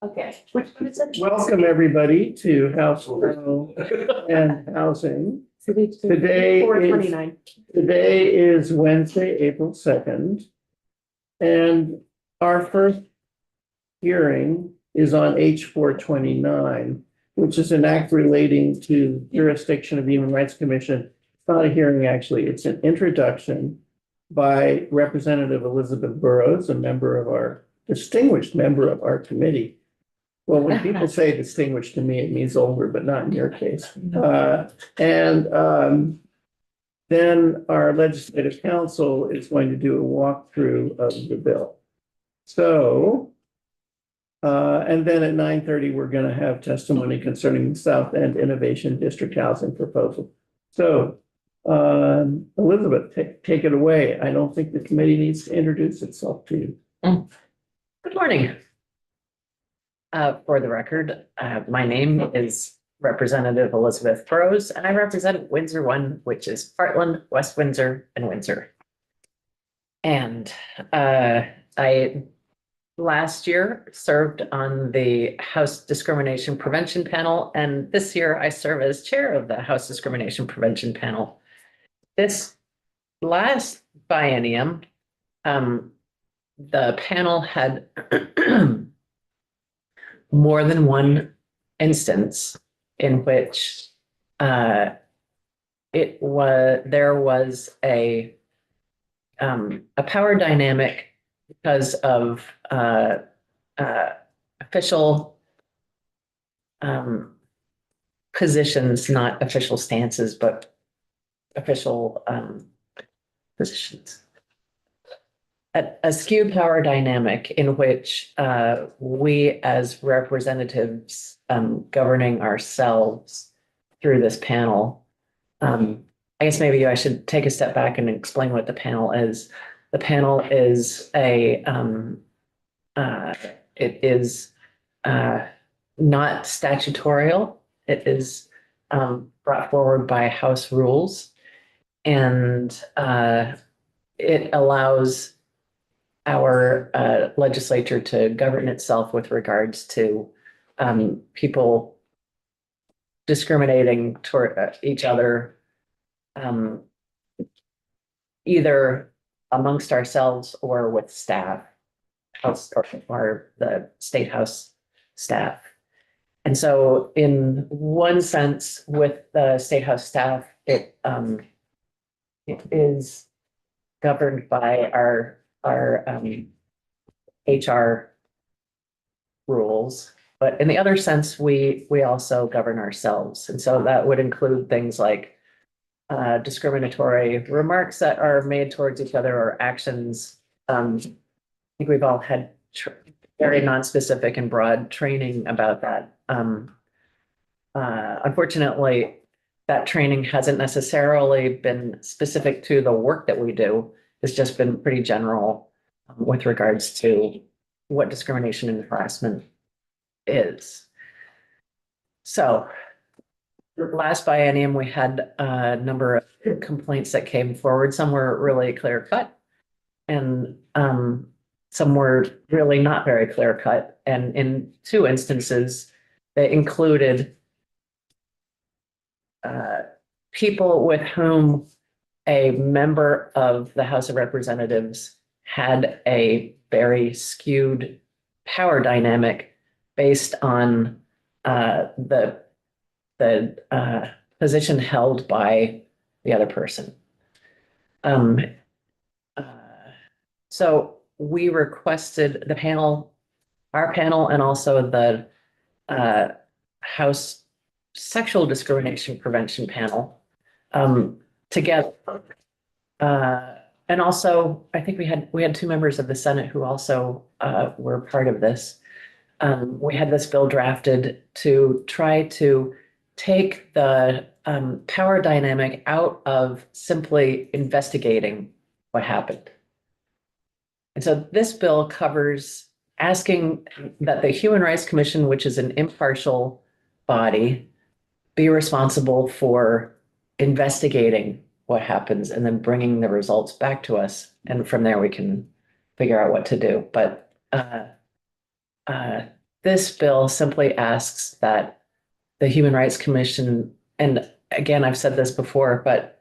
Okay, which one is it? Welcome, everybody, to House Rural and Housing. Today Four is, 29. today is Wednesday, April 2nd. And our first hearing is on H 429, which is an act relating to jurisdiction of the Human Rights Commission. It's not a hearing, actually. It's an introduction by Representative Elizabeth Burrows, distinguished member of our committee. Well, when people say distinguished to me, it means older, but not in your case. Then our legislative council is going to do a walkthrough of the bill. So, and then at 9:30, we're going to have testimony concerning the South End Innovation District housing proposal. So, Elizabeth, take it away. I don't think the committee needs to introduce itself to you. Good morning. For the record, my name is Representative Elizabeth Burrows, and I represent Windsor One, which is Heartland, West Windsor, and Windsor. And I last year served on the House Discrimination Prevention Panel, and this year I serve as chair of the House Discrimination Prevention Panel. This last biennium, the panel had more than one instance in which there was a power dynamic because of official positions, not official stances, but official positions. A skewed power dynamic in which we as representatives governing ourselves through this panel. I guess maybe I should take a step back and explain what the panel is. The panel is it is not statutorial. It is brought forward by House rules, and it allows our legislature to govern itself with regards to people discriminating toward each other, either amongst ourselves or with staff, house or the state house staff. And so in one sense, with the state house staff, it is governed by our HR rules, but in the other sense, we also govern ourselves. And so that would include things like discriminatory remarks that are made towards each other or actions. I think we've all had very non-specific and broad training about that. Unfortunately, that training hasn't necessarily been specific to the work that we do. It's just been pretty general with regards to what discrimination and harassment is. So last biennium, we had a number of complaints that came forward. Some were really clear cut, and some were really not very clear cut. And in two instances, they included people with whom a member of the House of Representatives had a very skewed power dynamic based on the position held by the other person. So we requested the panel, our panel, and also the House Sexual Discrimination Prevention Panel together. And also, I think we had two members of the Senate who also were part of this. We had this bill drafted to try to take the power dynamic out of simply investigating what happened. And so this bill covers asking that the Human Rights Commission, which is an impartial body, be responsible for investigating what happens and then bringing the results back to us. And from there, we can figure out what to do. But this bill simply asks that the Human Rights Commission, and again, I've said this before, but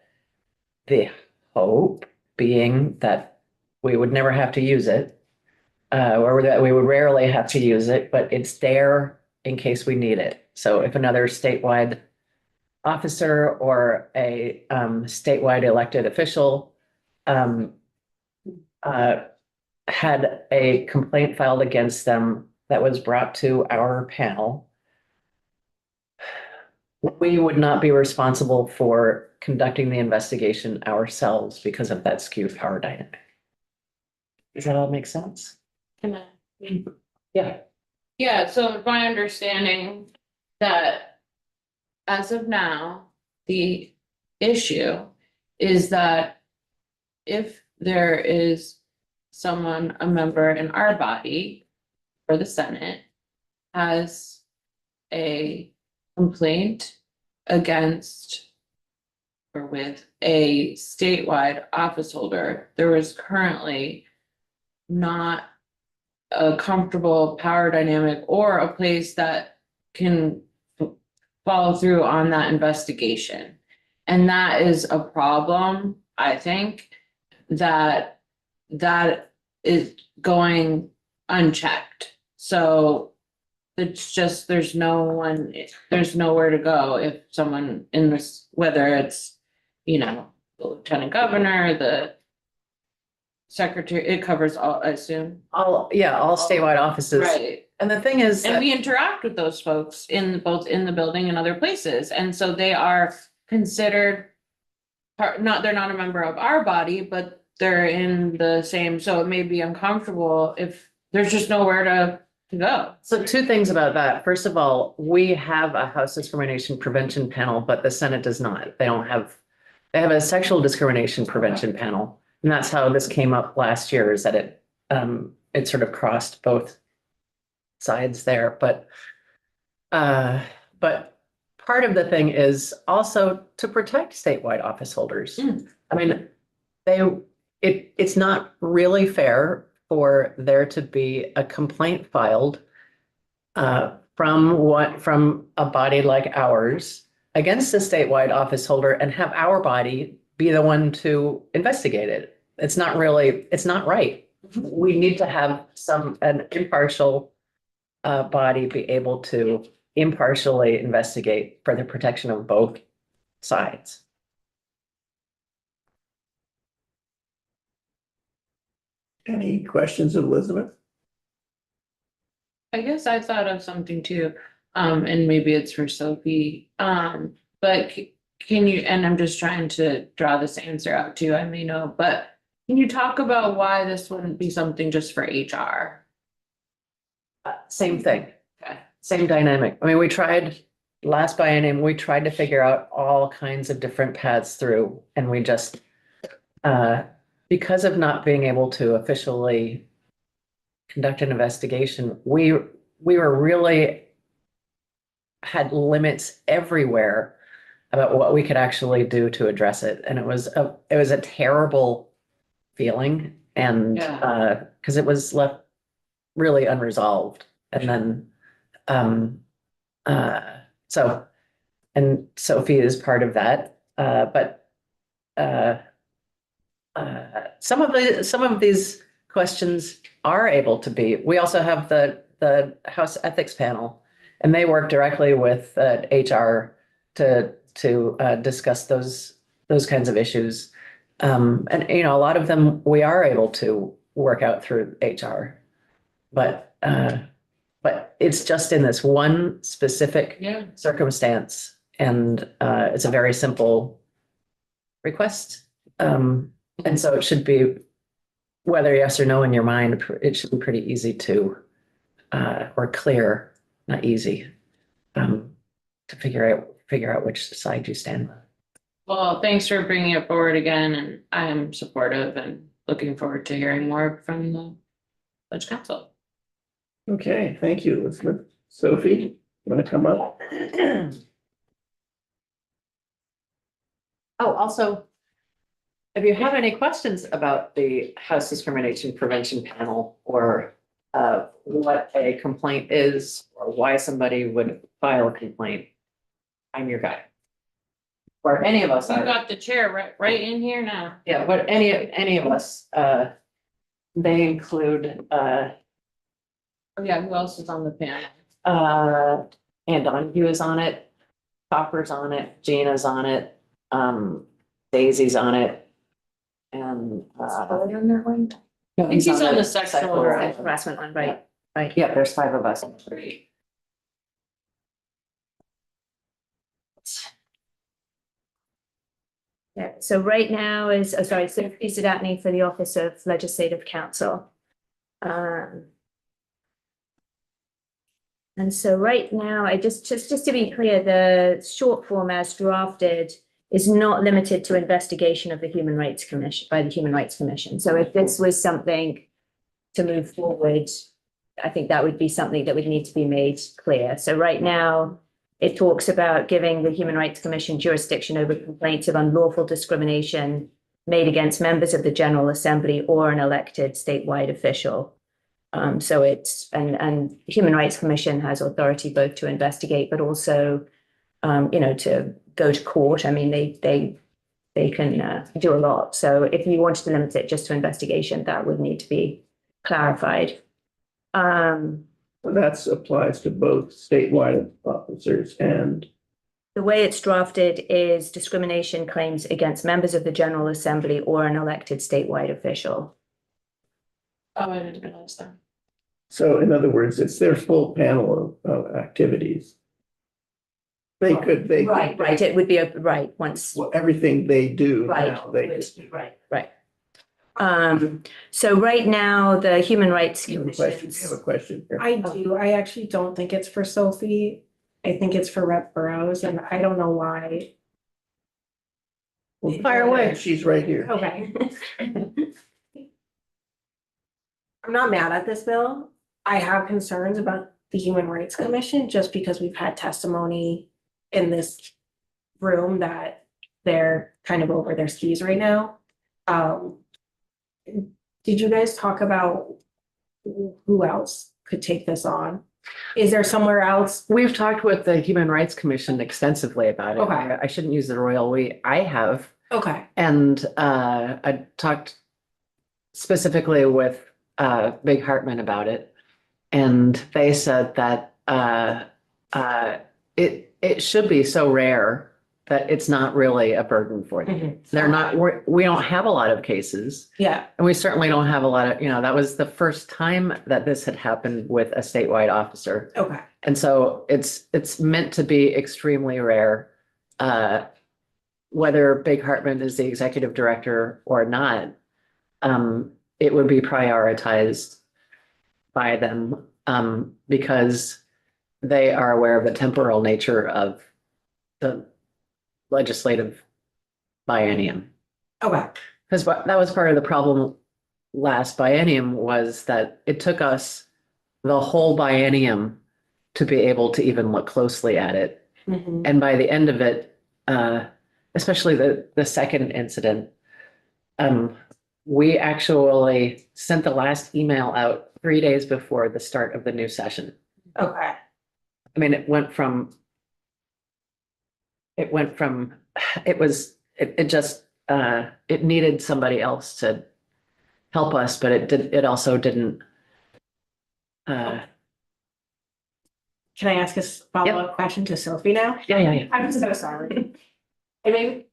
the hope being that we would never have to use it, or that we would rarely have to use it, but it's there in case we need it. So if another statewide officer or a statewide elected official had a complaint filed against them that was brought to our panel, we would not be responsible for conducting the investigation ourselves because of that skewed power dynamic. Does that all make sense? Yeah. Yeah, so it's my understanding that as of now, the issue is that if there is someone, a member in our body or the Senate has a complaint against or with a statewide office holder, there is currently not a comfortable power dynamic or a place that can follow through on that investigation. And that is a problem, I think, that is going unchecked. So it's just, there's nowhere to go if someone in this, whether it's, you know, the lieutenant governor, the secretary, it covers all, I assume. All statewide offices. Right. And the thing is, And we interact with those folks in both in the building and other places, and so they are considered they're not a member of our body, but they're in the same, so it may be uncomfortable if there's just nowhere to go. so two things about that. First of all, we have a house discrimination prevention panel, but the Senate does not. They have a sexual discrimination prevention panel. And that's how this came up last year, is that it sort of crossed both sides there. But part of the thing is also to protect statewide office holders. I mean, it's not really fair for there to be a complaint filed from a body like ours against a statewide office holder and have our body be the one to investigate it. It's not right. We need to have an impartial body be able to impartially investigate for the protection of both sides. Any questions, Elizabeth? I guess I thought of something too, and maybe it's for Sophie, but can you, and I'm just trying to draw this answer out too, I may know, but can you talk about why this wouldn't be something just for HR? Same thing, Okay. same dynamic. I mean, we tried last biennium, we tried to figure out all kinds of different paths through, and we just, because of not being able to officially conduct an investigation, we were really had limits everywhere about what we could actually do to address it. And it was a terrible feeling, and because it was left really unresolved. And then so, and Sophie is part of that, but some of these questions are able to be. We also have the House Ethics Panel, and they work directly with HR to discuss those kinds of issues. And you know, a lot of them we are able to work out through HR, but it's just in this one specific circumstance, and it's a very simple request. And so it should be, whether yes or no in your mind, it should be pretty easy to, or clear, not easy, to figure out which side you stand with. Well, thanks for bringing it forward again, and I am supportive and looking forward to hearing more from the Village Council. Okay, thank you, Elizabeth. Sophie, you want to come up? Oh, also, if you have any questions about the House Discrimination Prevention Panel or what a complaint is or why somebody would file a complaint, I'm your guy. Or any of us You are. got the chair right in here now. Yeah, but any of us, they include, Oh, yeah, who else is on the panel? Ann Donahue is on it, Copper's on it, Gina's on it, Daisy's on it. And, On that one? I think he's on the sexual harassment. Harassment one, right? Right. Yeah, there's 5 of us. Yeah, so right now is, oh, sorry, Sophie Zadatny for the Office of Legislative Counsel. And so right now, I just to be clear, the short form as drafted is not limited to investigation of the Human Rights Commission, by the Human Rights Commission. So if this was something to move forward, I think that would be something that would need to be made clear. So right now, it talks about giving the Human Rights Commission jurisdiction over complaints of unlawful discrimination made against members of the General Assembly or an elected statewide official. So it's, and the Human Rights Commission has authority both to investigate, but also, to go to court. I mean, they can do a lot. So if you wanted to limit it just to investigation, that would need to be clarified. That applies to both statewide officers and The way it's drafted is discrimination claims against members of the General Assembly or an elected statewide official. Oh, I didn't realize that. so in other words, it's their full panel of activities. They could. Right, it would be, right, once. Well, everything they do Right, now, they. right. So right now, the Human Rights You have a question, Commission. you have a question here. I do. I actually don't think it's for Sophie. I think it's for Rep Burrows, and I don't know why. Fire away. She's right here. Okay. I'm not mad at this bill. I have concerns about the Human Rights Commission just because we've had testimony in this room that they're kind of over their skis right now. Did you guys talk about who else could take this on? Is there somewhere else? We've talked with the Human Rights Commission extensively about it. Okay. I shouldn't use the royal we, I have. Okay, And I talked specifically with Big Hartman about it. And they said that it should be so rare that it's not really a burden for them. Mhm. They're not, we don't have a lot of cases. yeah, And we certainly don't have a lot of, that was the first time that this had happened with a statewide officer. okay, And so it's meant to be extremely rare. Whether Big Hartman is the executive director or not, it would be prioritized by them, because they are aware of the temporal nature of the legislative biennium. okay, Because that was part of the problem last biennium, was that it took us the whole biennium to be able to even look closely at it. mhm, And by the end of it, especially the second incident, we actually sent the last email out 3 days before the start of the new session. okay, I mean, it needed somebody else to help us, but it also didn't. Can I ask a follow-up question to Sophie now? Yeah. I'm so sorry. I mean,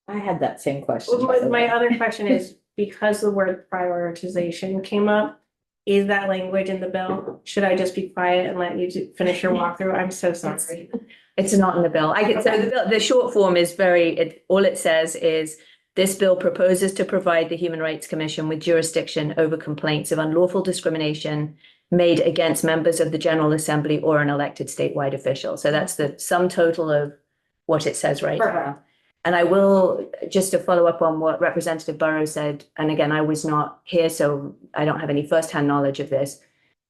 I had that same question. my other question is, because the word prioritization came up, is that language in the bill? Should I just be quiet and let you finish your walkthrough? I'm so sorry. It's not in the bill. The short form is all it says is, this bill proposes to provide the Human Rights Commission with jurisdiction over complaints of unlawful discrimination made against members of the General Assembly or an elected statewide official. So that's the sum total of what it says right now. And I will, just to follow up on what Representative Burrows said, and again, I was not here, so I don't have any firsthand knowledge of this.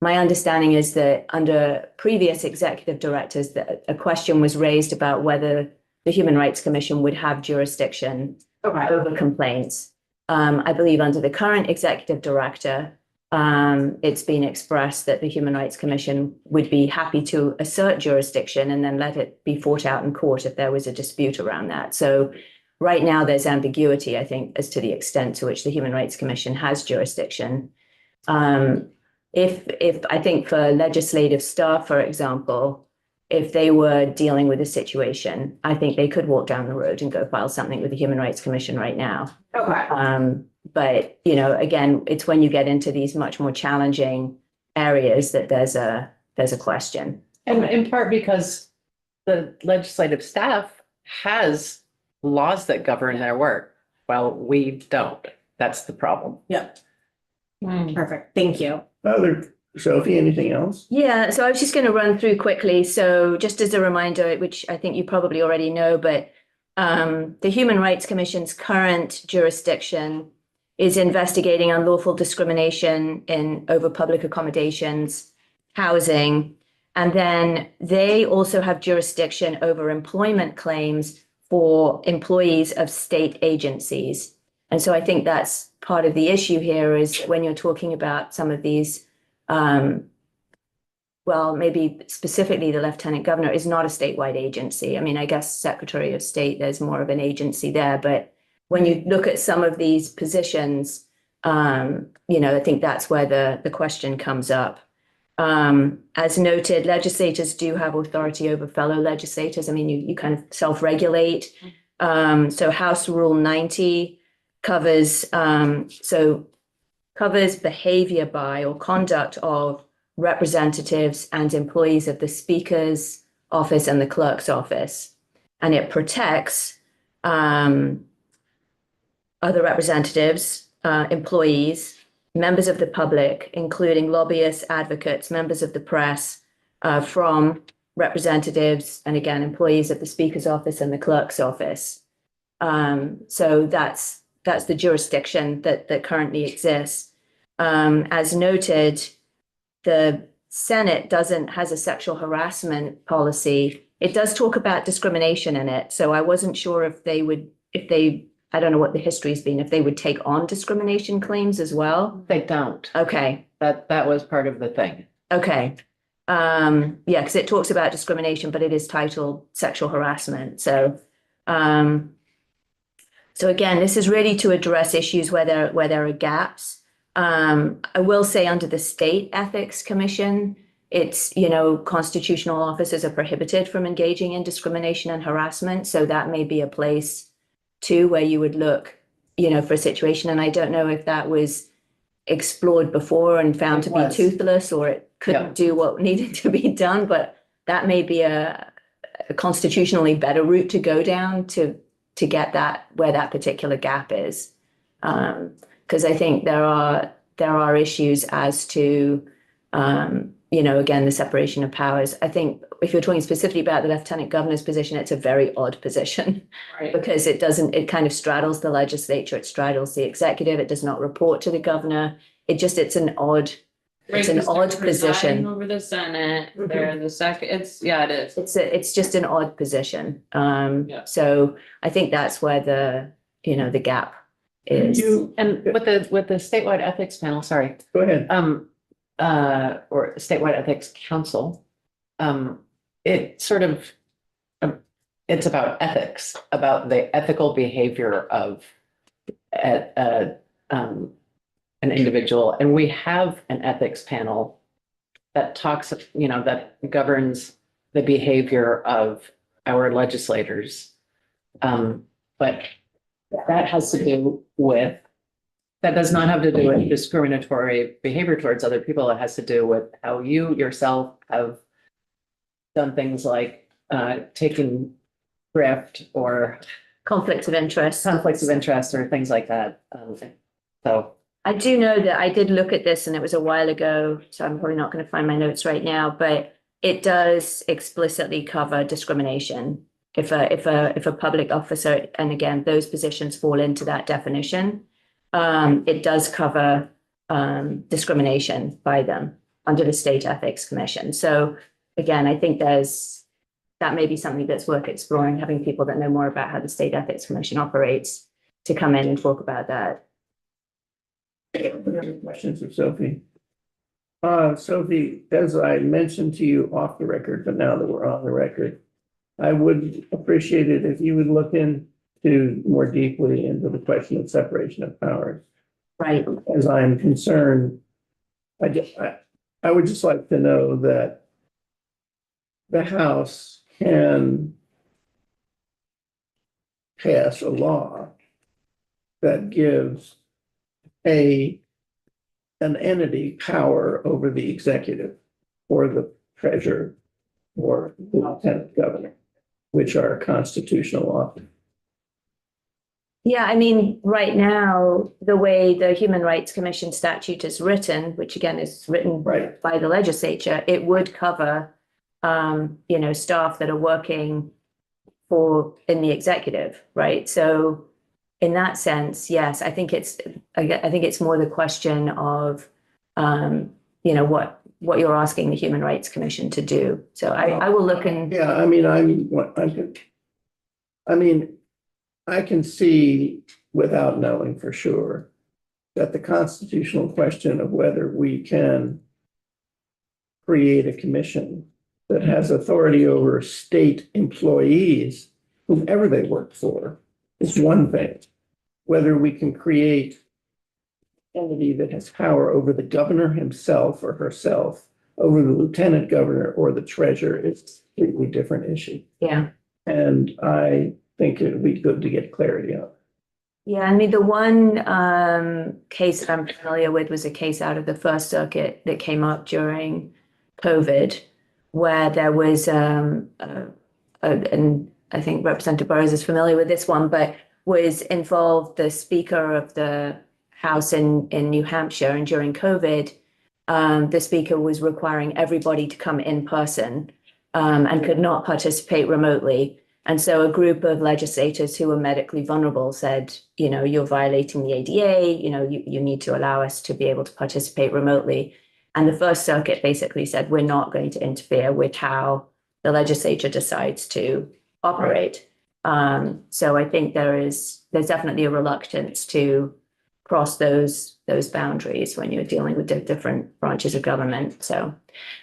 My understanding is that under previous executive directors, that a question was raised about whether the Human Rights Commission would have jurisdiction Okay, over complaints. I believe under the current executive director, It's been expressed that the Human Rights Commission would be happy to assert jurisdiction and then let it be fought out in court if there was a dispute around that. So right now, there's ambiguity, I think, as to the extent to which the Human Rights Commission has jurisdiction. If I think for legislative staff, for example, if they were dealing with a situation, I think they could walk down the road and go file something with the Human Rights Commission right now. Okay. But, again, it's when you get into these much more challenging areas that there's a question. And in part because the legislative staff has laws that govern their work. Well, we don't. That's the problem. Yep. Hmm. Perfect. Thank you. Sophie, anything else? Yeah, so I was just going to run through quickly. So just as a reminder, which I think you probably already know, but the Human Rights Commission's current jurisdiction is investigating unlawful discrimination over public accommodations, housing, and then they also have jurisdiction over employment claims for employees of state agencies. And so I think that's part of the issue here is when you're talking about some of these, well, maybe specifically the Lieutenant Governor is not a statewide agency. I mean, I guess Secretary of State, there's more of an agency there, but when you look at some of these positions, I think that's where the question comes up. As noted, legislators do have authority over fellow legislators. I mean, you kind of self-regulate. So House Rule 90 covers behavior by or conduct of representatives and employees of the Speaker's office and the Clerk's office. And it protects other representatives, employees, members of the public, including lobbyists, advocates, members of the press, from representatives and again, employees of the Speaker's office and the Clerk's office. So that's the jurisdiction that currently exists. As noted, the Senate has a sexual harassment policy. It does talk about discrimination in it. So I wasn't sure I don't know what the history's been, if they would take on discrimination claims as well. They don't. Okay, That was part of the thing. okay. Yeah, because it talks about discrimination, but it is titled sexual harassment. So again, this is really to address issues where there are gaps. I will say under the State Ethics Commission, it's, constitutional officers are prohibited from engaging in discrimination and harassment. So that may be a place too where you would look, for a situation. And I don't know if that was explored before and found to be toothless or it couldn't do what needed to be done, but that may be a constitutionally better route to go down to get that where that particular gap is. Because I think there are issues as to again, the separation of powers. I think if you're talking specifically about the Lieutenant Governor's position, it's a very odd position. Right. Because it kind of straddles the legislature, it straddles the executive, it does not report to the governor. It's an odd Right, an 'cause they're odd presiding position. Over the Senate, they're the second, it is. It's just an odd position. Yeah. So I think that's where the gap is. And with the statewide ethics panel, sorry, Go ahead. or statewide ethics council, it sort of, it's about ethics, about the ethical behavior of an individual. And we have an ethics panel that talks, that governs the behavior of our legislators. But that has to do with, that does not have to do with discriminatory behavior towards other people. It has to do with how you yourself have done things like taking thrift or Conflicts of interest. conflicts of interest or things like that. So I do know that I did look at this and it was a while ago, so I'm probably not going to find my notes right now, but it does explicitly cover discrimination. If a public officer, and again, those positions fall into that definition, it does cover discrimination by them under the State Ethics Commission. So again, I think that may be something that's worth exploring, having people that know more about how the State Ethics Commission operates to come in and talk about that. Any other questions of Sophie? Sophie, as I mentioned to you off the record, but now that we're on the record, I would appreciate it if you would look into more deeply into the question of separation of powers. Right. As I'm concerned, I would just like to know that the House can pass a law that gives an entity power over the executive or the treasurer or the lieutenant governor, which are constitutional office. Yeah, I mean, right now, the way the Human Rights Commission statute is written, which again is written Right. by the legislature, it would cover, staff that are working in the executive, right? So in that sense, yes, I think it's more the question of, what you're asking the Human Rights Commission to do. So I will look and, Yeah, I can see without knowing for sure that the constitutional question of whether we can create a commission that has authority over state employees, whomever they work for, is one thing. Whether we can create an entity that has power over the governor himself or herself, over the lieutenant governor or the treasurer, is a completely different issue. yeah. And I think it would be good to get clarity on. Yeah, I mean, the one case that I'm familiar with was a case out of the First Circuit that came up during COVID, where there was and I think Representative Burrows is familiar with this one, but was involved the Speaker of the House in New Hampshire, and during COVID, the Speaker was requiring everybody to come in person and could not participate remotely. And so a group of legislators who were medically vulnerable said, you're violating the ADA, you need to allow us to be able to participate remotely. And the First Circuit basically said, we're not going to interfere with how the legislature decides to operate. So I think there's definitely a reluctance to cross those boundaries when you're dealing with different branches of government. So,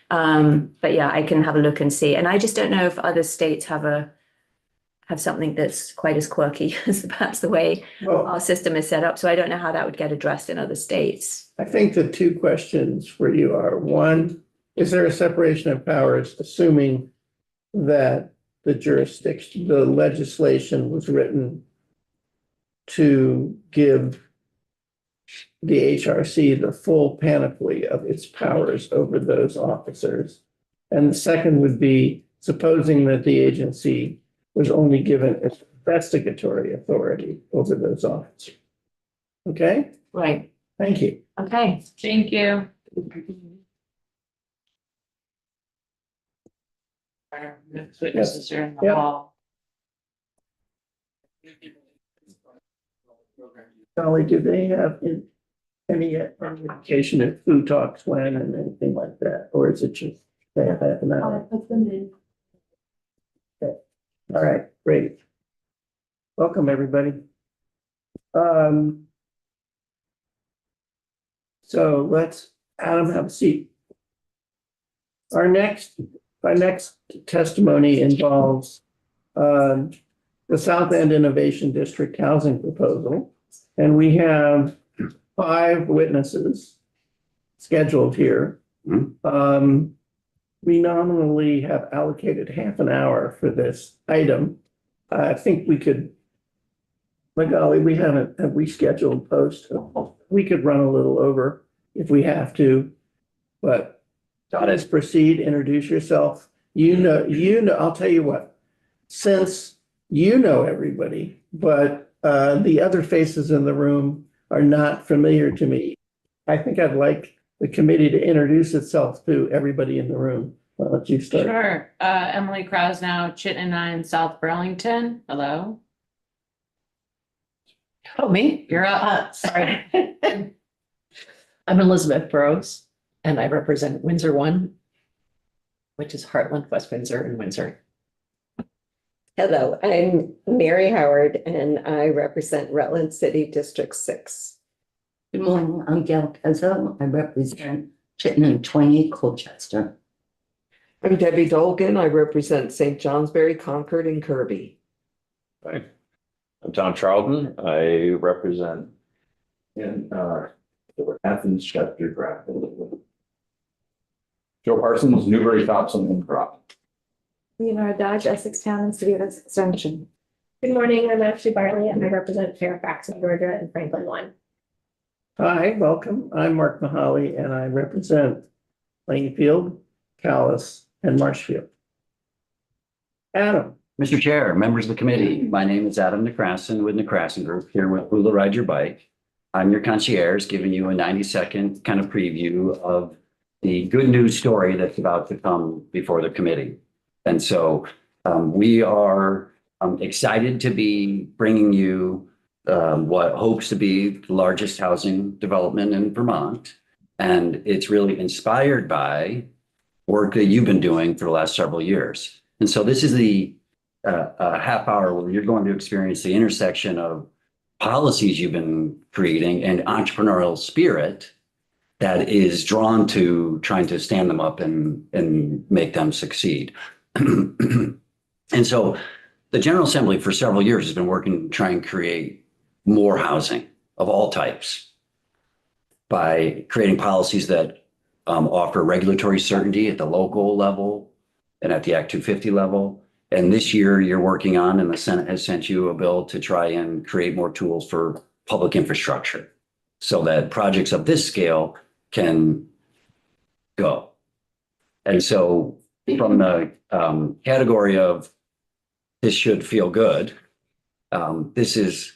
but yeah, I can have a look and see. And I just don't know if other states have something that's quite as quirky as perhaps the way our system is set up. So I don't know how that would get addressed in other states. I think the two questions for you are, one, is there a separation of powers, assuming that the legislation was written to give the HRC the full panoply of its powers over those officers? And the second would be, supposing that the agency was only given investigatory authority over those officers. Okay, Right. thank you. Okay. Thank you. Our next witnesses are in the Yep. hall. Dolly, do they have any indication of who talks when and anything like that? Or is it just they have half an hour? Put them in. All right, great. Welcome, everybody. So let's, Adam, have a seat. Our next testimony involves the South End Innovation District housing proposal. And we have 5 witnesses scheduled here. We nominally have allocated half an hour for this item. I think we could, by golly, have we scheduled post? We could run a little over if we have to, but let's proceed. Introduce yourself. I'll tell you what, since you know everybody, but the other faces in the room are not familiar to me, I think I'd like the committee to introduce itself to everybody in the room. Why don't you start? Sure. Emily Krasnow, Chittenden 9, South Burlington. Hello. Oh, me? You're up. Sorry. I'm Elizabeth Burrows, and I represent Windsor 1, which is Heartland, West Windsor, and Windsor. Hello, I'm Mary Howard and I represent Rutland City District 6. Good morning, I'm Gail Pezzo. I represent Chittenden 20 Colchester. I'm Debbie Dolgan. I represent St. Johnsbury, Concord, and Kirby. Hi, I'm Tom Charlton. I represent in Athens, Chester, Grafton. Joe Parsons, Newbury, Thompson, and Crop. Leonard Dodge, Essex Town and City of Extension. Good morning, I'm Ashley Bartley and I represent Fairfax, Georgia and Franklin one. Hi, welcome. I'm Mark Mahaly and I represent Plainfield, Callis, and Marshfield. Adam, Mr. Chair, members of the committee, my name is Adam Necrason with Necrason Group, here with Hula Ride Your Bike. I'm your concierge, giving you a 90-second kind of preview of the good news story that's about to come before the committee. And so we are excited to be bringing you what hopes to be the largest housing development in Vermont. And it's really inspired by work that you've been doing for the last several years. And so this is the half hour where you're going to experience the intersection of policies you've been creating and entrepreneurial spirit that is drawn to trying to stand them up and make them succeed. And so the General Assembly for several years has been working to try and create more housing of all types by creating policies that offer regulatory certainty at the local level and at the Act 250 level. And this year you're working on, and the Senate has sent you a bill to try and create more tools for public infrastructure so that projects of this scale can go. And so from the category of this should feel good, this is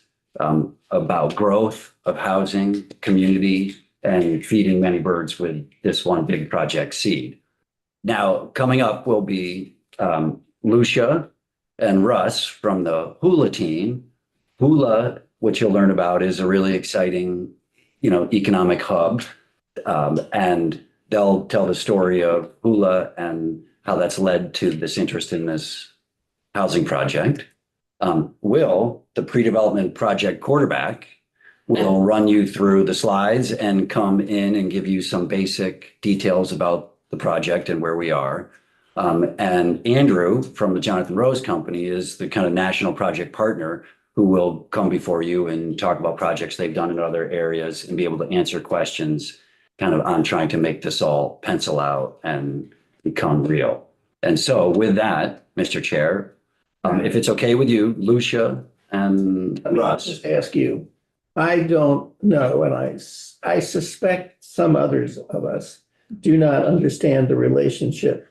about growth of housing, community, and feeding many birds with this one big project seed. Now, coming up will be Lucia and Russ from the Hula team. Hula, what you'll learn about, is a really exciting, economic hub. And they'll tell the story of Hula and how that's led to this interest in this housing project. Will, the pre-development project quarterback, will run you through the slides and come in and give you some basic details about the project and where we are. And Andrew from the Jonathan Rose Company is the kind of national project partner who will come before you and talk about projects they've done in other areas and be able to answer questions kind of on trying to make this all pencil out and become real. And so with that, Mr. Chair, if it's okay with you, Lucia and let me Russ. just ask you, I don't know, and I suspect some others of us do not understand the relationship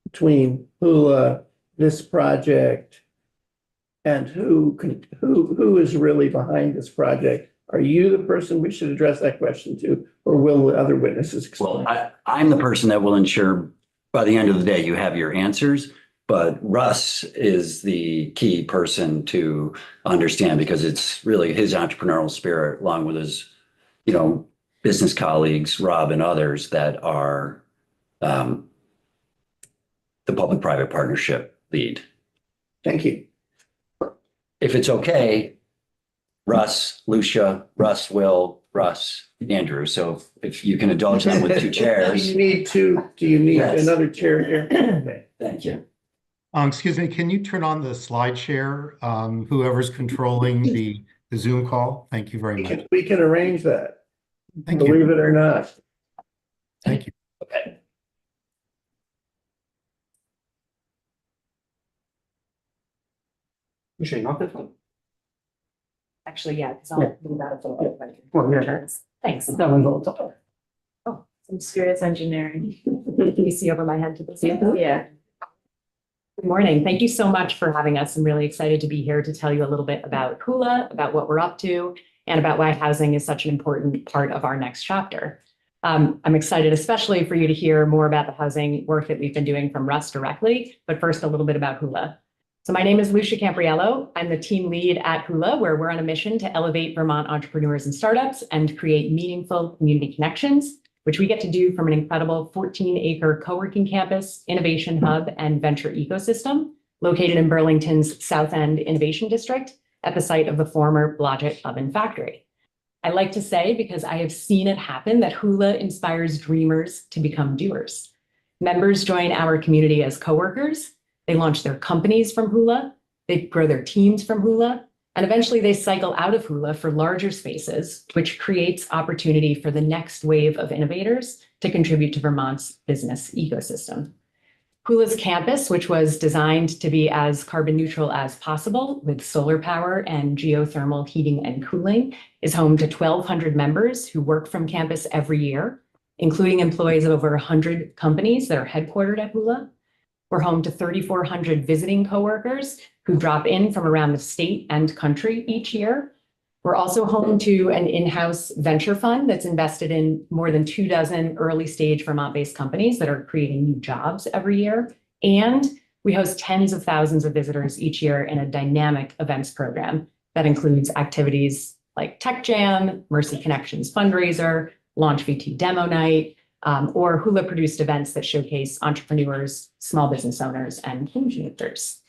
between Hula, this project, and who is really behind this project. Are you the person we should address that question to, or will the other witnesses explain? Well, I'm the person that will ensure by the end of the day you have your answers, but Russ is the key person to understand because it's really his entrepreneurial spirit, along with his, business colleagues, Rob and others, that are the public-private partnership lead. Thank you. If it's okay, Russ, Lucia, Russ, Will, Russ, Andrew. So if you can indulge them with two chairs. Do you need Yes. another chair here? Okay. Thank you. Excuse me, can you turn on the slide share? Whoever's controlling the Zoom call? Thank you very much. We can arrange that, Thank believe you. it or not. Thank you. Okay. You should not this one. Actually, yeah, because I'll move out of the way. Well, yeah. Thanks. That one's all top. Oh, some serious engineering. Can you see over my head to this? Yeah. Good morning. Thank you so much for having us. I'm really excited to be here to tell you a little bit about Hula, about what we're up to, and about why housing is such an important part of our next chapter. I'm excited especially for you to hear more about the housing work that we've been doing from Russ directly, but first a little bit about Hula. So my name is Lucia Campriello. I'm the team lead at Hula, where we're on a mission to elevate Vermont entrepreneurs and startups and create meaningful community connections, which we get to do from an incredible 14-acre co-working campus, innovation hub, and venture ecosystem located in Burlington's South End Innovation District at the site of the former Blodgett Oven Factory. I like to say, because I have seen it happen, that Hula inspires dreamers to become doers. Members join our community as coworkers. They launch their companies from Hula. They grow their teams from Hula. And eventually they cycle out of Hula for larger spaces, which creates opportunity for the next wave of innovators to contribute to Vermont's business ecosystem. Hula's campus, which was designed to be as carbon neutral as possible with solar power and geothermal heating and cooling, is home to 1,200 members who work from campus every year, including employees of over 100 companies that are headquartered at Hula. We're home to 3,400 visiting coworkers who drop in from around the state and country each year. We're also home to an in-house venture fund that's invested in more than 24 early stage Vermont-based companies that are creating new jobs every year. And we host tens of thousands of visitors each year in a dynamic events program that includes activities like Tech Jam, Mercy Connections fundraiser, Launch VT demo night, or Hula produced events that showcase entrepreneurs, small business owners, and change makers.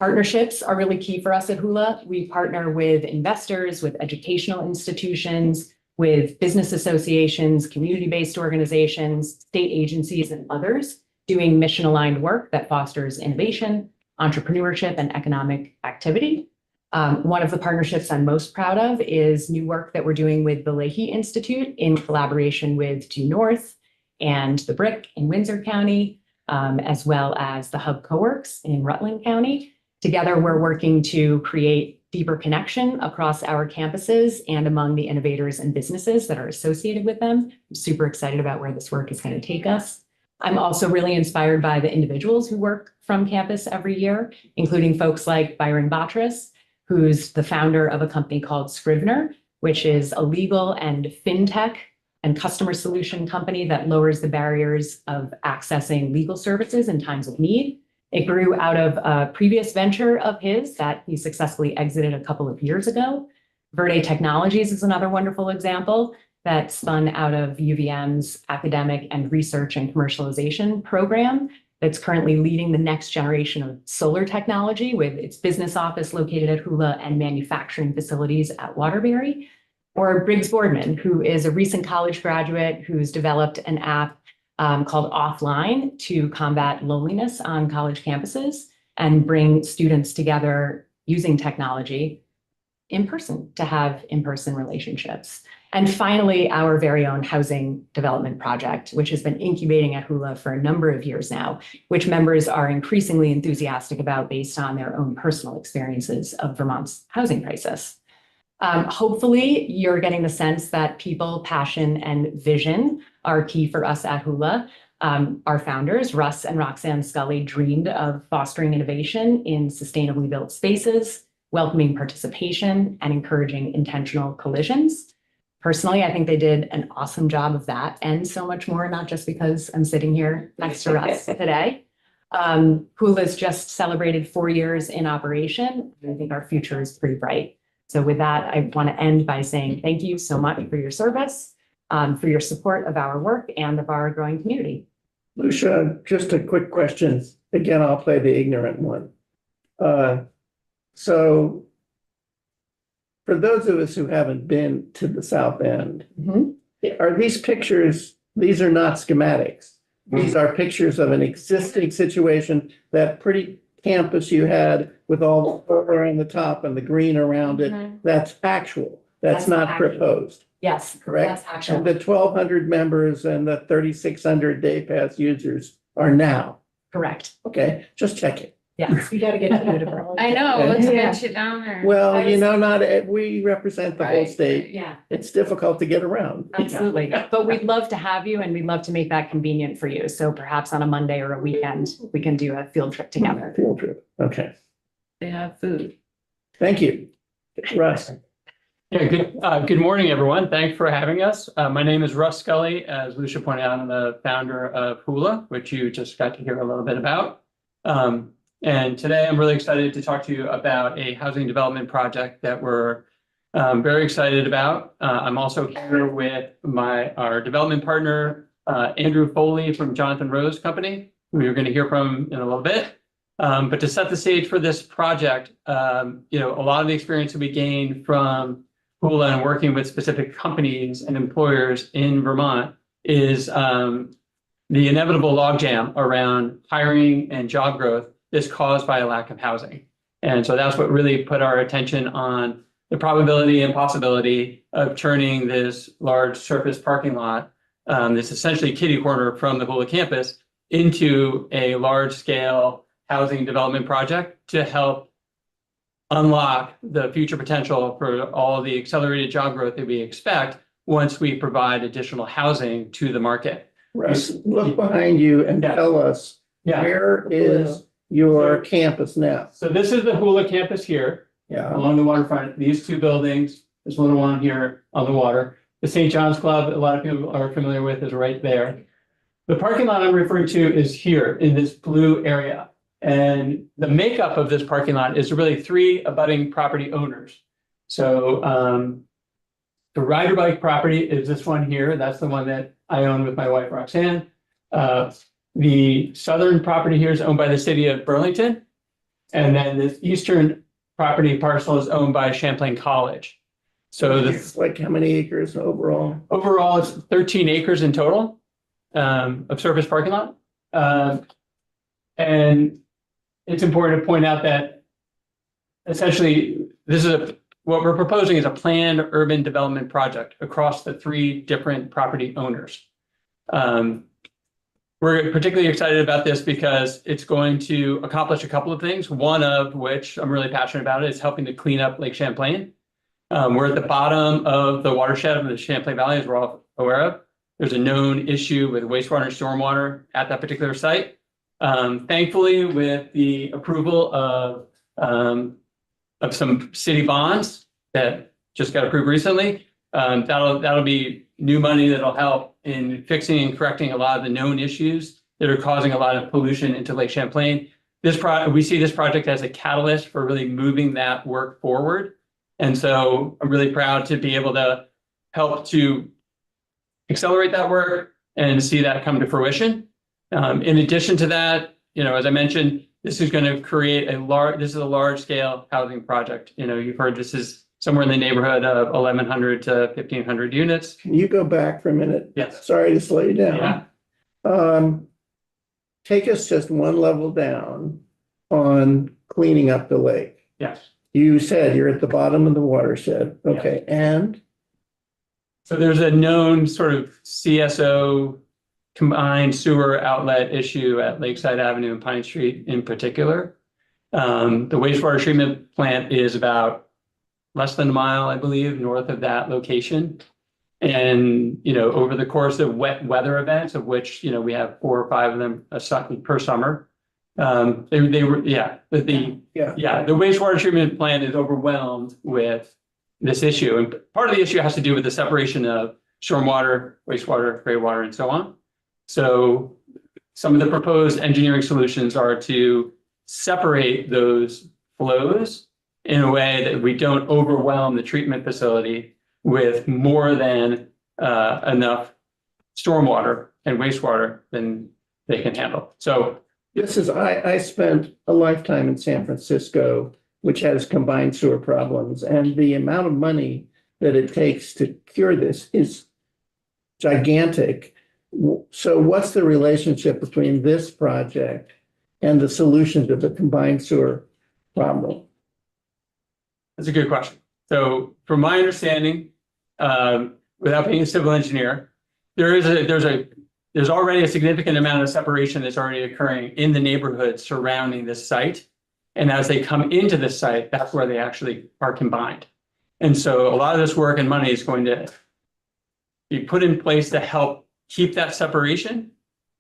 Partnerships are really key for us at Hula. We partner with investors, with educational institutions, with business associations, community-based organizations, state agencies, and others doing mission-aligned work that fosters innovation, entrepreneurship, and economic activity. One of the partnerships I'm most proud of is new work that we're doing with the Leahy Institute in collaboration with Due North and the BRIC in Windsor County, as well as the Hub Coworks in Rutland County. Together, we're working to create deeper connection across our campuses and among the innovators and businesses that are associated with them. I'm super excited about where this work is going to take us. I'm also really inspired by the individuals who work from campus every year, including folks like Byron Batras, who's the founder of a company called Scrivener, which is a legal and fintech and customer solution company that lowers the barriers of accessing legal services in times of need. It grew out of a previous venture of his that he successfully exited a couple of years ago. Verde Technologies is another wonderful example that spun out of UVM's academic and research and commercialization program that's currently leading the next generation of solar technology with its business office located at Hula and manufacturing facilities at Waterbury. Or Briggs Boardman, who is a recent college graduate who's developed an app called Offline to combat loneliness on college campuses and bring students together using technology in person to have in-person relationships. And finally, our very own housing development project, which has been incubating at Hula for a number of years now, which members are increasingly enthusiastic about based on their own personal experiences of Vermont's housing crisis. Hopefully, you're getting the sense that people, passion, and vision are key for us at Hula. Our founders, Russ and Roxanne Scully, dreamed of fostering innovation in sustainably built spaces, welcoming participation, and encouraging intentional collisions. Personally, I think they did an awesome job of that and so much more, not just because I'm sitting here next to Russ today. Hula's just celebrated 4 years in operation, and I think our future is pretty bright. So with that, I want to end by saying thank you so much for your service, for your support of our work and of our growing community. Lucia, just a quick question. Again, I'll play the ignorant one. So for those of us who haven't been to the South End, are these pictures, these are not schematics. These are pictures of an existing situation, that pretty campus you had with all the solar on the top and the green around it. That's actual. That's not proposed. Yes, correct? That's actual. And the 1,200 members and the 3,600 day pass users are now. Correct. Okay, just checking. Yes, we got to get you to. I know, let's get you down there. Well, you know, we represent the whole Right, state. Yeah, It's difficult to get around. absolutely. But we'd love to have you and we'd love to make that convenient for you. So perhaps on a Monday or a weekend, we can do a field trip together. Field trip. Okay, They have food. thank you. Russ. Yeah, good morning, everyone. Thanks for having us. My name is Russ Scully. As Lucia pointed out, I'm the founder of Hula, which you just got to hear a little bit about. And today I'm really excited to talk to you about a housing development project that we're very excited about. I'm also here with our development partner, Andrew Foley from Jonathan Rose Company, who you're going to hear from in a little bit. But to set the stage for this project, a lot of the experience that we gained from Hula and working with specific companies and employers in Vermont is the inevitable logjam around hiring and job growth is caused by a lack of housing. And so that's what really put our attention on the probability and possibility of turning this large surface parking lot, this essentially kitty corner from the Hula campus, into a large scale housing development project to help unlock the future potential for all the accelerated job growth that we expect once we provide additional housing to the market. Russ, look behind you and tell us, where is your campus now? So this is the Hula campus here. Yeah. Along the waterfront, these two buildings, there's one on here on the water. The St. John's Club, a lot of people are familiar with, is right there. The parking lot I'm referring to is here in this blue area. And the makeup of this parking lot is really 3 abutting property owners. So the Ryder Bike property is this one here. That's the one that I own with my wife, Roxanne. The southern property here is owned by the city of Burlington. And then this eastern property parcel is owned by Champlain College. So It's like how many acres overall? overall, it's 13 acres in total of surface parking lot. And it's important to point out that essentially what we're proposing is a planned urban development project across the 3 different property owners. We're particularly excited about this because it's going to accomplish a couple of things. One of which I'm really passionate about is helping to clean up Lake Champlain. We're at the bottom of the watershed of the Champlain Valley, as we're all aware of. There's a known issue with wastewater and stormwater at that particular site. Thankfully, with the approval of some city bonds that just got approved recently, that'll be new money that'll help in fixing and correcting a lot of the known issues that are causing a lot of pollution into Lake Champlain. We see this project as a catalyst for really moving that work forward. And so I'm really proud to be able to help to accelerate that work and see that come to fruition. In addition to that, as I mentioned, this is going to create a large scale housing project. You've heard this is somewhere in the neighborhood of 1,100 to 1,500 units. Can you go back for a minute? Yes. Sorry to slow you Yeah. down. Take us just one level down on cleaning up the lake. Yes. You said you're at the bottom of the watershed. Okay, and? So there's a known sort of CSO combined sewer outlet issue at Lakeside Avenue and Pine Street in particular. The wastewater treatment plant is about less than a mile, I believe, north of that location. And, over the course of wet weather events, of which, we have 4 or 5 of them per summer, the wastewater treatment plant is overwhelmed with this issue. And part of the issue has to do with the separation of stormwater, wastewater, gray water, and so on. So some of the proposed engineering solutions are to separate those flows in a way that we don't overwhelm the treatment facility with more than enough stormwater and wastewater than they can handle. So I spent a lifetime in San Francisco, which has combined sewer problems, and the amount of money that it takes to cure this is gigantic. So what's the relationship between this project and the solution to the combined sewer problem? that's a good question. So from my understanding, without being a civil engineer, there's already a significant amount of separation that's already occurring in the neighborhood surrounding this site. And as they come into this site, that's where they actually are combined. And so a lot of this work and money is going to be put in place to help keep that separation,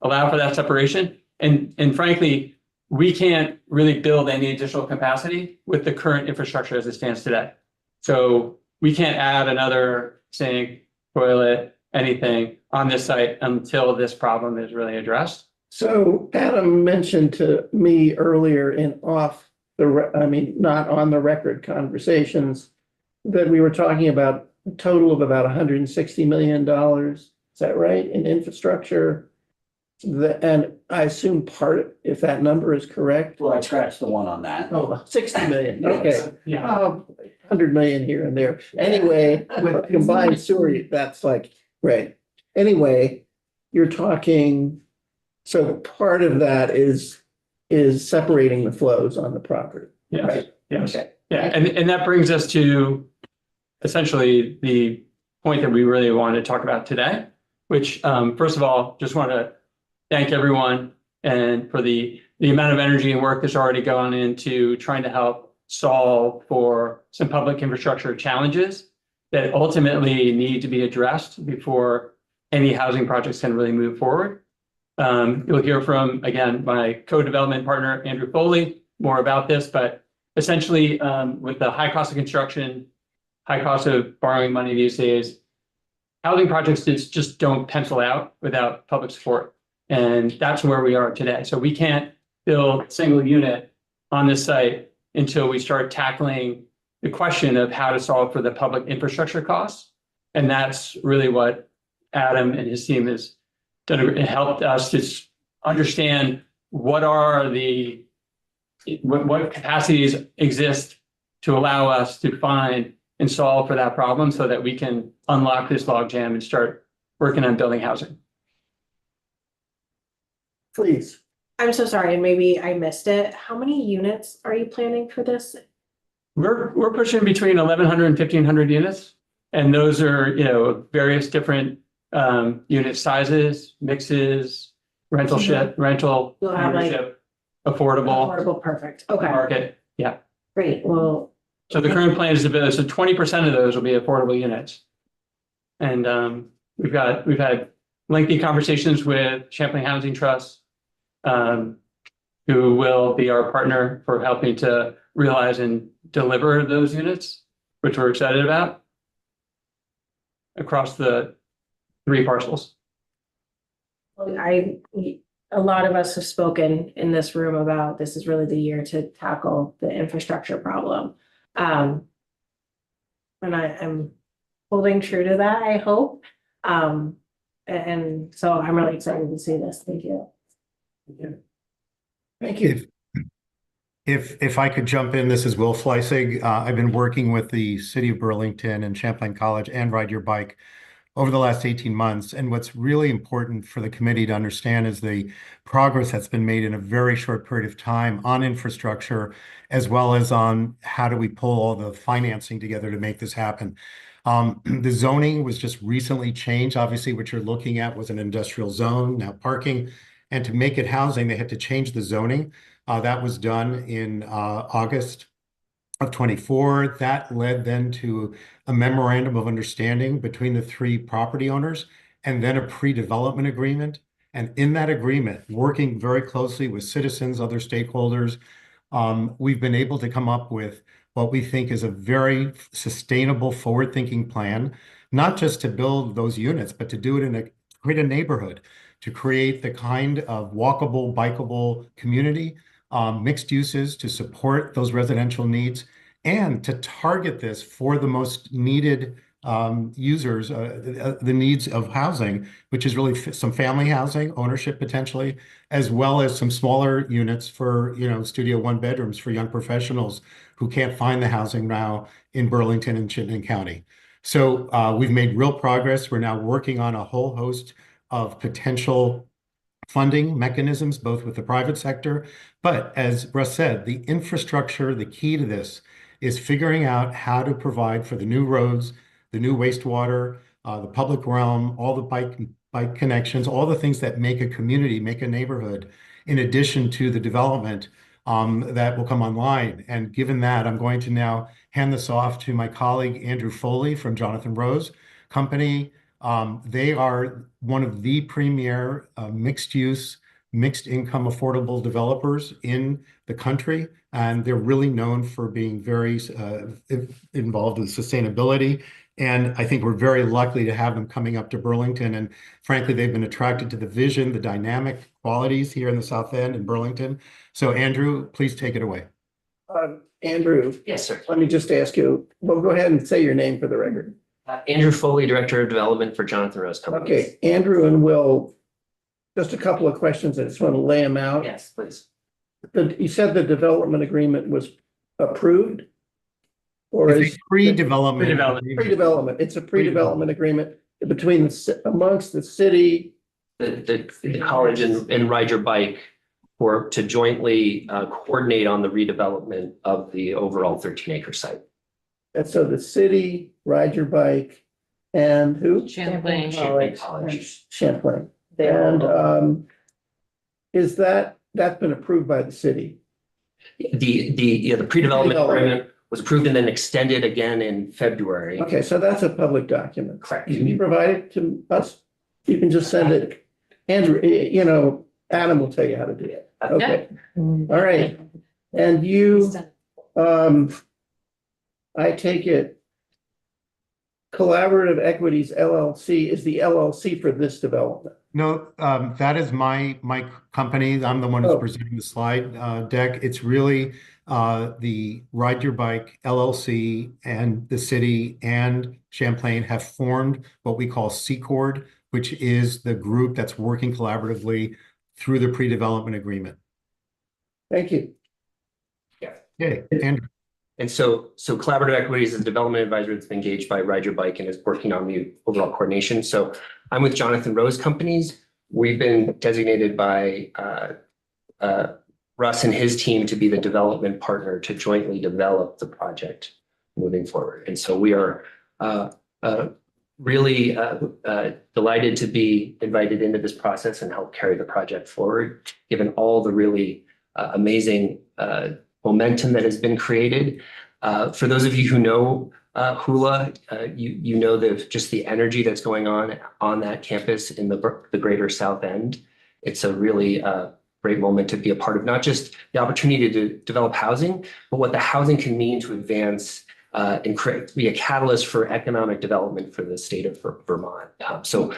allow for that separation. And frankly, we can't really build any additional capacity with the current infrastructure as it stands today. So we can't add another sink, toilet, anything on this site until this problem is really addressed. So Adam mentioned to me earlier in not on the record conversations, that we were talking about a total of about $160 million. Is that right? In infrastructure? And I assume if that number is correct. Well, I scratched the one on that. Oh, 60 million. Okay. Yeah. 100 million here and there. Anyway, with combined sewer, that's like, right. Anyway, you're talking, so part of that is separating the flows on the property. Yes, Right. yes. Okay. Yeah, and that brings us to essentially the point that we really want to talk about today, which, first of all, just want to thank everyone and for the amount of energy and work that's already gone into trying to help solve for some public infrastructure challenges that ultimately need to be addressed before any housing projects can really move forward. You'll hear from, again, my co-development partner, Andrew Foley, more about this, but essentially, with the high cost of construction, high cost of borrowing money these days, housing projects just don't pencil out without public support. And that's where we are today. So we can't build a single unit on this site until we start tackling the question of how to solve for the public infrastructure costs. And that's really what Adam and his team has done, helped us to understand what capacities exist to allow us to find and solve for that problem so that we can unlock this logjam and start working on building housing. Please. I'm so sorry, and maybe I missed it. How many units are you planning for this? We're pushing between 1,100 and 1,500 units. And those are, various different unit sizes, mixes, rental, You'll have like ownership, affordable affordable, perfect. Okay, market. Yeah. great. Well, So the current plan is to build, so 20% of those will be affordable units. And we've had lengthy conversations with Champlain Housing Trust, who will be our partner for helping to realize and deliver those units, which we're excited about, across the 3 parcels. a lot of us have spoken in this room about this is really the year to tackle the infrastructure problem. And I am holding true to that, I hope. And so I'm really excited to see this. Thank you. Thank you. If I could jump in, this is Will Fleissig. I've been working with the City of Burlington and Champlain College and Ride Your Bike over the last 18 months. And what's really important for the committee to understand is the progress that's been made in a very short period of time on infrastructure, as well as on how do we pull all the financing together to make this happen. The zoning was just recently changed. Obviously, what you're looking at was an industrial zone, now parking. And to make it housing, they had to change the zoning. That was done in August of 24. That led then to a memorandum of understanding between the 3 property owners and then a pre-development agreement. And in that agreement, working very closely with citizens, other stakeholders, we've been able to come up with what we think is a very sustainable, forward-thinking plan, not just to build those units, but to do it create a neighborhood, to create the kind of walkable, bikeable community, mixed uses to support those residential needs, and to target this for the most needed users, the needs of housing, which is really some family housing, ownership potentially, as well as some smaller units for, studio 1 bedrooms for young professionals who can't find the housing now in Burlington and Chittenden County. So we've made real progress. We're now working on a whole host of potential funding mechanisms, both with the private sector. But as Russ said, the infrastructure, the key to this is figuring out how to provide for the new roads, the new wastewater, the public realm, all the bike connections, all the things that make a community, make a neighborhood, in addition to the development that will come online. And given that, I'm going to now hand this off to my colleague, Andrew Foley from Jonathan Rose Company. They are one of the premier mixed-use, mixed-income, affordable developers in the country, and they're really known for being very involved with sustainability. And I think we're very lucky to have them coming up to Burlington. And frankly, they've been attracted to the vision, the dynamic qualities here in the South End in Burlington. So Andrew, please take it away. Andrew. Yes, sir. Let me just ask you, well, go ahead and say your name for the record. Andrew Foley, Director of Development for Jonathan Rose Company. Okay, Andrew and Will, just a couple of questions. I just want to lay them out. Yes, please. You said the development agreement was approved? Or It's is a pre-development. Pre-development. agreement. pre-development? It's a pre-development agreement between amongst the city. The college and Ride Your Bike to jointly coordinate on the redevelopment of the overall 13-acre site. And so the city, Ride Your Bike, and who? Champlain. College. Champlain. They're And all- is that's been approved by the city? The pre-development agreement was approved and then extended again in February. Okay, so that's a public document. Correct. Can you provide it to us? You can just send it. Andrew, Adam will tell you how to do it. Okay, all right. And you, I take it Collaborative Equities LLC is the LLC for this development. No, that is my company. I'm the one who's Oh. presenting the slide deck. It's really the Ride Your Bike LLC and the city and Champlain have formed what we call Secord, which is the group that's working collaboratively through the pre-development agreement. Thank you. Okay, Andrew. And so Collaborative Equities is a development advisor that's been engaged by Ride Your Bike and is working on the overall coordination. So I'm with Jonathan Rose Companies. We've been designated by Russ and his team to be the development partner to jointly develop the project moving forward. And so we are really delighted to be invited into this process and help carry the project forward, given all the really amazing momentum that has been created. For those of you who know Hula, you know just the energy that's going on that campus in the greater South End. It's a really great moment to be a part of, not just the opportunity to develop housing, but what the housing can mean to advance and be a catalyst for economic development for the state of Vermont. So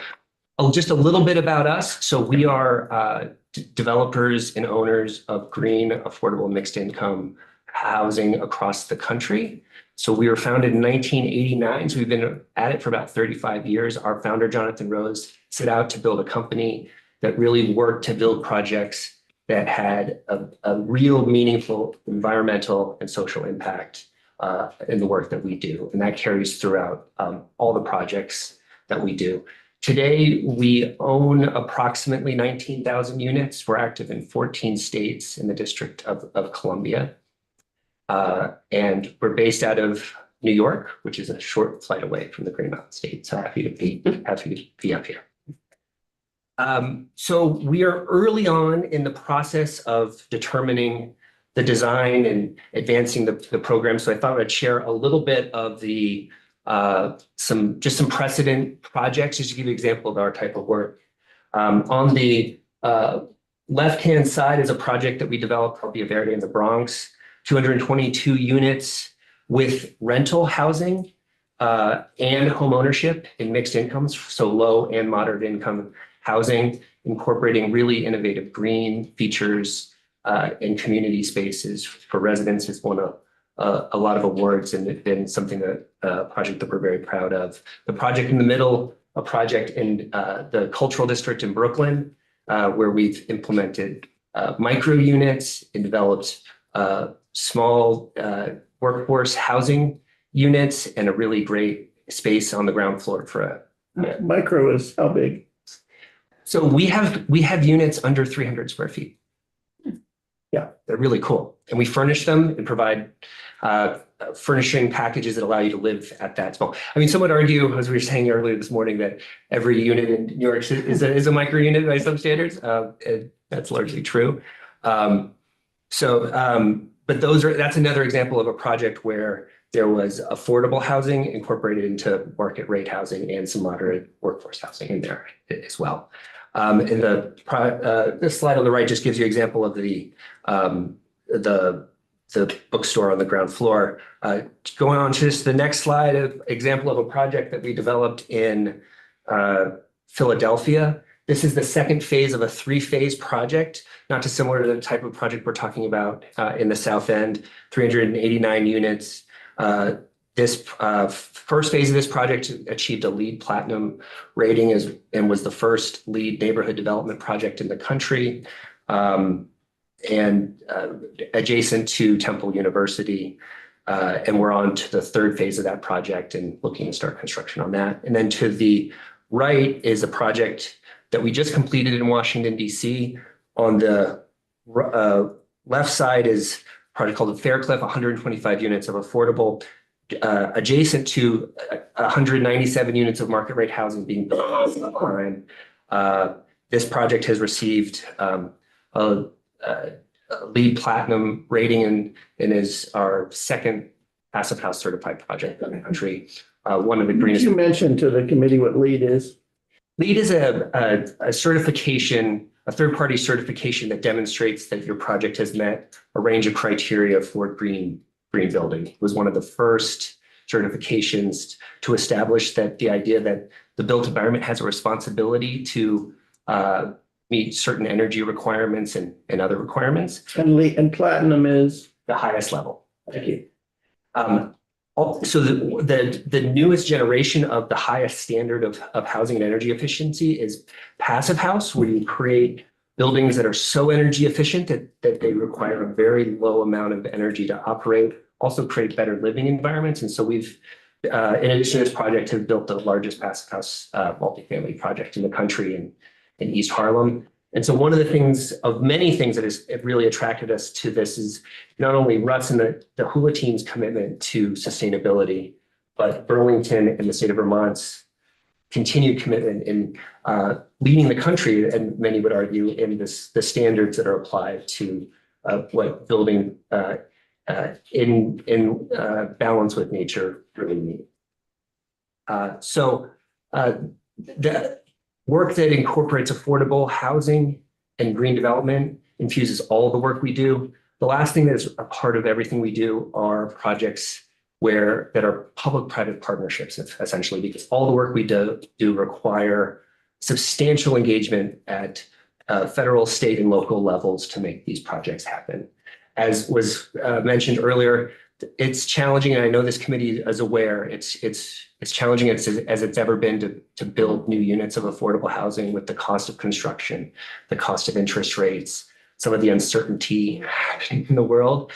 just a little bit about us. So we are developers and owners of green, affordable, mixed income housing across the country. So we were founded in 1989. So we've been at it for about 35 years. Our founder, Jonathan Rose, set out to build a company that really worked to build projects that had a real meaningful environmental and social impact in the work that we do. And that carries throughout all the projects that we do. Today, we own approximately 19,000 units. We're active in 14 states in the District of Columbia. And we're based out of New York, which is a short flight away from the Green Mountain State. So happy to be up here. So we are early on in the process of determining the design and advancing the program. So I thought I'd share a little bit of the some precedent projects, just to give you an example of our type of work. On the left-hand side is a project that we developed called Via Verde in the Bronx, 222 units with rental housing and home ownership in mixed incomes, so low and moderate income housing, incorporating really innovative green features and community spaces for residents. Has won a lot of awards and it's been something that a project that we're very proud of. The project in the middle, a project in the Cultural District in Brooklyn, where we've implemented micro units and developed small workforce housing units and a really great space on the ground floor for Micro is how big? So we have units under 300 square feet. Yeah, they're really cool. And we furnish them and provide furnishing packages that allow you to live at that small. I mean, some would argue, as we were saying earlier this morning, that every unit in New York is a micro unit by some standards. That's largely true. But that's another example of a project where there was affordable housing incorporated into market rate housing and some moderate workforce housing in there as well. And the slide on the right just gives you an example of the bookstore on the ground floor. Going on to just the next slide, an example of a project that we developed in Philadelphia. This is the second phase of a 3-phase project, not dissimilar to the type of project we're talking about in the South End, 389 units. This first phase of this project achieved a LEED Platinum rating and was the first LEED neighborhood development project in the country, and adjacent to Temple University. And we're on to the third phase of that project and looking to start construction on that. And then to the right is a project that we just completed in Washington, D.C. On the left side is a project called the Faircliff, 125 units of affordable, adjacent to 197 units of market rate housing being built in Klein. This project has received a LEED Platinum rating and is our second Passive House certified project in the country. One of the greenest. You mentioned to the committee what LEED is. LEED is a certification, a third-party certification that demonstrates that your project has met a range of criteria for green building. It was one of the first certifications to establish that the idea that the built environment has a responsibility to meet certain energy requirements and other requirements. And platinum is? The highest level. Thank you. So the newest generation of the highest standard of housing and energy efficiency is Passive House, where you create buildings that are so energy efficient that they require a very low amount of energy to operate, also create better living environments. And so we've, in addition to this project, have built the largest Passive House multifamily project in the country in East Harlem. And so one of the things, of many things that has really attracted us to this is not only Russ and the Hula team's commitment to sustainability, but Burlington and the state of Vermont's continued commitment in leading the country, and many would argue, in the standards that are applied to what building in balance with nature really mean. So the work that incorporates affordable housing and green development infuses all the work we do. The last thing that is a part of everything we do are projects that are public-private partnerships, essentially, because all the work we do require substantial engagement at federal, state, and local levels to make these projects happen. As was mentioned earlier, it's challenging, and I know this committee is aware, it's challenging as it's ever been to build new units of affordable housing with the cost of construction, the cost of interest rates, some of the uncertainty happening in the world.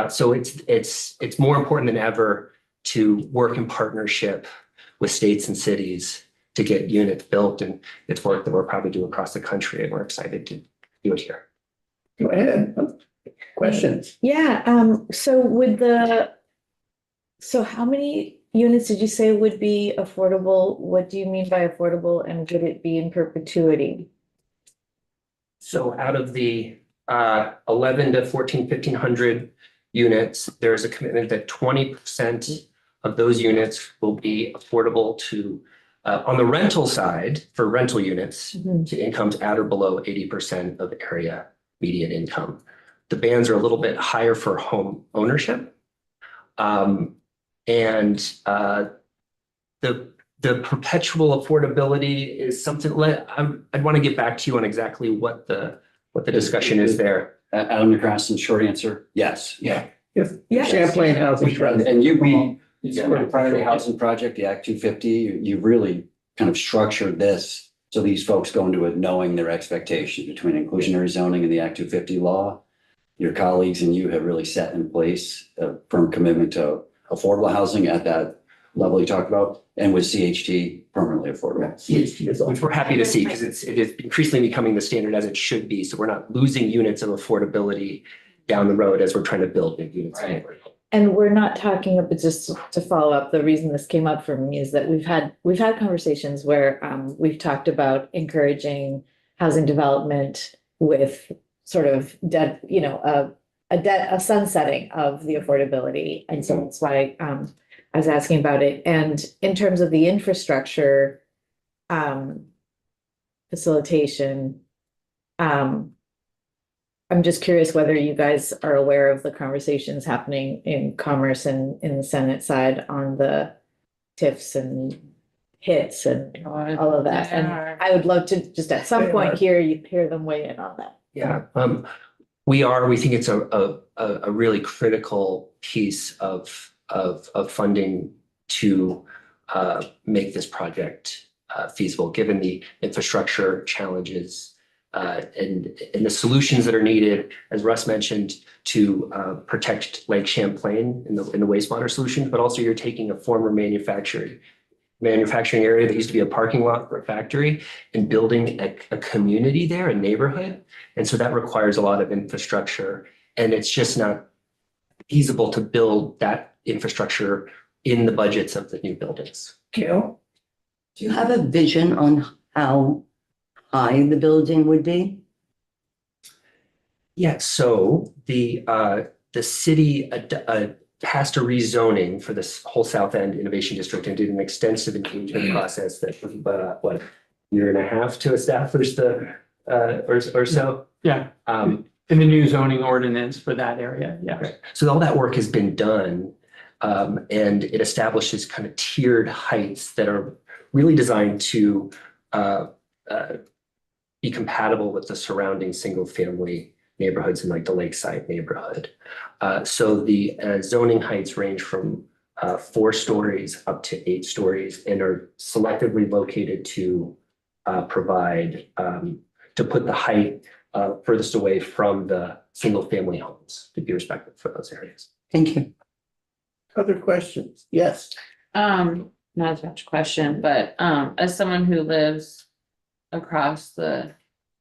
So it's more important than ever to work in partnership with states and cities to get units built, and it's work that we're probably doing across the country, and we're excited to do it here. Go ahead. Questions? Yeah, so how many units did you say would be affordable? What do you mean by affordable, and would it be in perpetuity? So out of the 11 to 1,500 units, there's a commitment that 20% of those units will be affordable to, on the rental side, for rental units, to incomes at or below 80% of area median income. The bands are a little bit higher for home ownership. The perpetual affordability is something I'd want to get back to you on exactly what the discussion is there. Adam McCracken, short answer, yes. Yeah. Yes. Champlain Housing Trust. And for the priority housing project, the Act 250, you really kind of structured this so these folks go into it knowing their expectations between inclusionary zoning and the Act 250 law. Your colleagues and you have really set in place a firm commitment to affordable housing at that level you talked about, and with CHT permanently affordable. CHT is, which we're happy to see, because it is increasingly becoming the standard as it should be. So we're not losing units of affordability down the road as we're trying to build new units. Right. And we're not talking about, just to follow up, the reason this came up for me is that we've had conversations where we've talked about encouraging housing development with sort of a sunsetting of the affordability. And so that's why I was asking about it. And in terms of the infrastructure facilitation, I'm just curious whether you guys are aware of the conversations happening in Commerce and in the Senate side on the TIFs and hits and all of that. And I would love to just at some point hear them weigh in on that. Yeah, we think it's a really critical piece of funding to make this project feasible, given the infrastructure challenges and the solutions that are needed, as Russ mentioned, to protect Lake Champlain in the wastewater solution, but also you're taking a former manufacturing area that used to be a parking lot for a factory and building a community there, a neighborhood. And so that requires a lot of infrastructure, and it's just not feasible to build that infrastructure in the budgets of the new buildings. Carol, do you have a vision on how high the building would be? Yeah, so the city passed a rezoning for this whole South End Innovation District and did an extensive engagement process that took about, what, a year and a half to establish the, or so. Yeah, in the new zoning ordinance for that area, yeah. Right. So all that work has been done, and it establishes kind of tiered heights that are really designed to be compatible with the surrounding single-family neighborhoods in like the Lakeside neighborhood. So the zoning heights range from 4 stories up to 8 stories and are selectively located to provide, to put the height furthest away from the single-family homes to be respectful for those areas. Thank you. Other questions? Yes. Not as much a question, but as someone who lives across the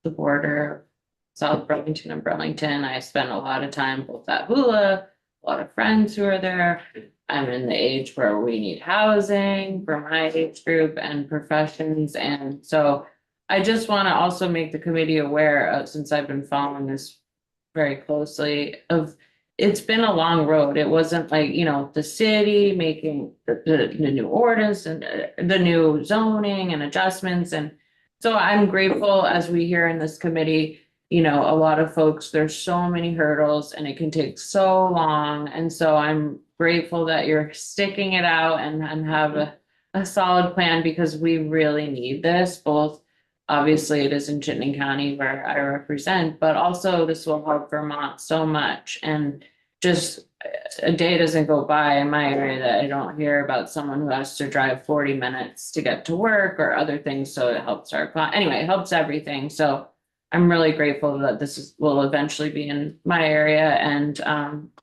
border, South Burlington and Burlington, I spend a lot of time both at Hula, a lot of friends who are there. I'm in the age where we need housing for my age group and professions. And so I just want to also make the committee aware of, since I've been following this very closely, of it's been a long road. It wasn't like, you know, the city making the new ordinance and the new zoning and adjustments. And so I'm grateful, as we hear in this committee, you know, a lot of folks, there's so many hurdles and it can take so long. And so I'm grateful that you're sticking it out and have a solid plan, because we really need this. Both, obviously it is in Chittenden County where I represent, but also this will help Vermont so much. And just a day doesn't go by in my area that I don't hear about someone who has to drive 40 minutes to get to work or other things. So it helps anyway, it helps everything. So I'm really grateful that will eventually be in my area, and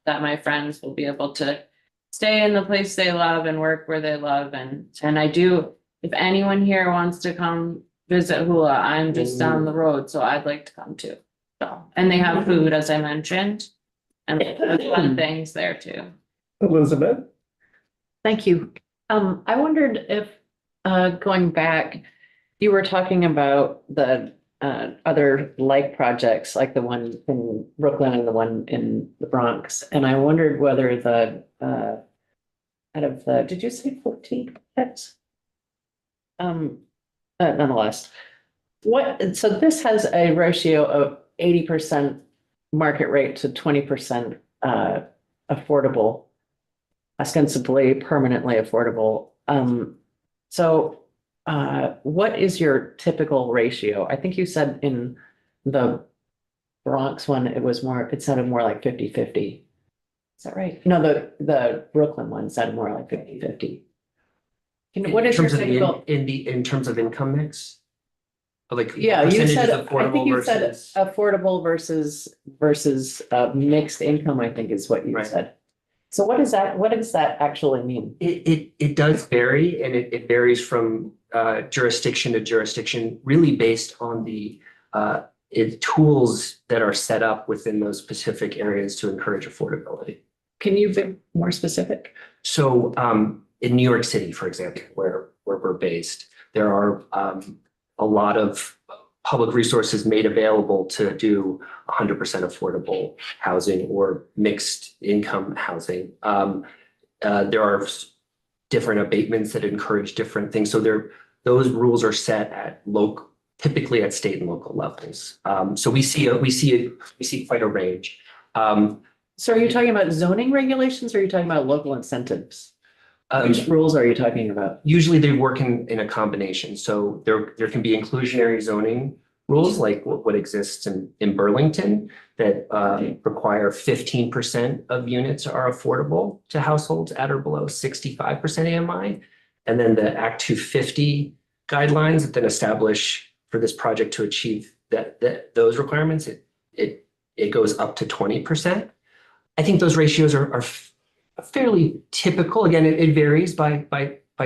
that my friends will be able to stay in the place they love and work where they love. And I do, if anyone here wants to come visit Hula, I'm just down the road, so I'd like to come too. So, and they have food, as I mentioned, and fun things there too. Elizabeth? Thank you. I wondered if, going back, you were talking about the other like projects, like the one in Brooklyn and the one in the Bronx. And I wondered whether the, out of the, did you say 14 hits? Nonetheless, so this has a ratio of 80% market rate to 20% affordable, ostensibly permanently affordable. So what is your typical ratio? I think you said in the Bronx one, it sounded more like 50-50. Is that right? No, the Brooklyn one sounded more like 50-50. What is your typical? In terms of income mix? Like, Yeah, you said, affordable I think you said versus- affordable versus mixed income, I think is what you Right. said. So what does that actually mean? It does vary, and it varies from jurisdiction to jurisdiction, really based on the tools that are set up within those specific areas to encourage affordability. Can you be more specific? So in New York City, for example, where we're based, there are a lot of public resources made available to do 100% affordable housing or mixed income housing. There are different abatements that encourage different things. So those rules are set at typically at state and local levels. So we see quite a range. So are you talking about zoning regulations or are you talking about local incentives? Which rules are you talking about? Usually they work in a combination. So there can be inclusionary zoning rules like what exists in Burlington that require 15% of units are affordable to households at or below 65% AMI. And then the Act 250 guidelines that then establish for this project to achieve those requirements, it goes up to 20%. I think those ratios are fairly typical. Again, it varies by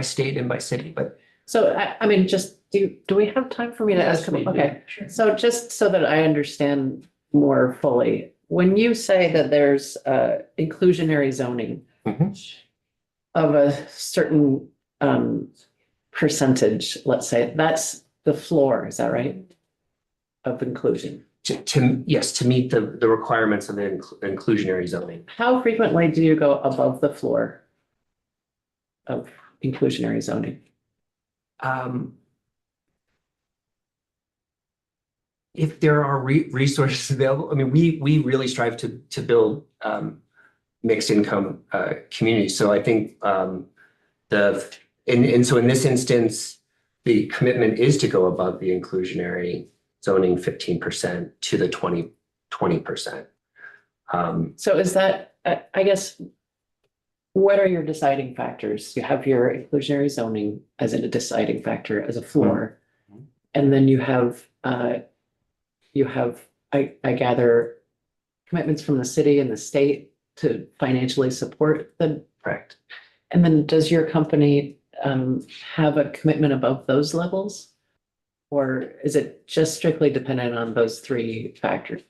state and by city, but. So I mean, just do we have time for me to ask? we do. Okay, Sure. so just so that I understand more fully, when you say that there's inclusionary zoning of a certain percentage, let's say, that's the floor, is that right? Of inclusion. Yes, to meet the requirements of the inclusionary zoning. How frequently do you go above the floor of inclusionary zoning? If there are resources available, I mean, we really strive to build mixed income communities. So I think and so in this instance, the commitment is to go above the inclusionary zoning 15% to the 20%. So is that, I guess, what are your deciding factors? You have your inclusionary zoning as a deciding factor, as a floor. And then you have, I gather, commitments from the city and the state to financially support the. Correct. And then does your company have a commitment above those levels? Or is it just strictly dependent on those three factors?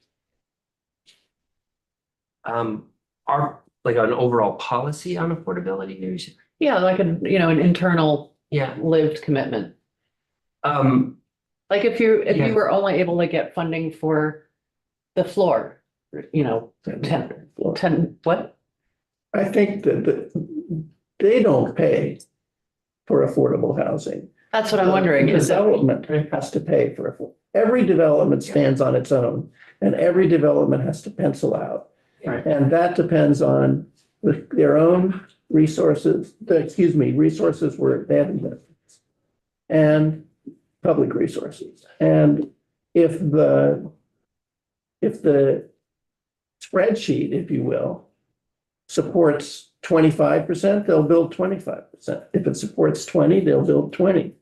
Our like an overall policy on affordability. Yeah, like an internal lived commitment. Like if you were only able to get funding for the floor, 10, what? I think that they don't pay for affordable housing. That's what I'm wondering. Is Development has to pay for every development stands on its own, and every development has to pencil out. Right. And that depends on their own resources, resources where they have investments and public resources. And if the spreadsheet, if you will, supports 25%, they'll build 25%. If it supports 20, they'll build 20.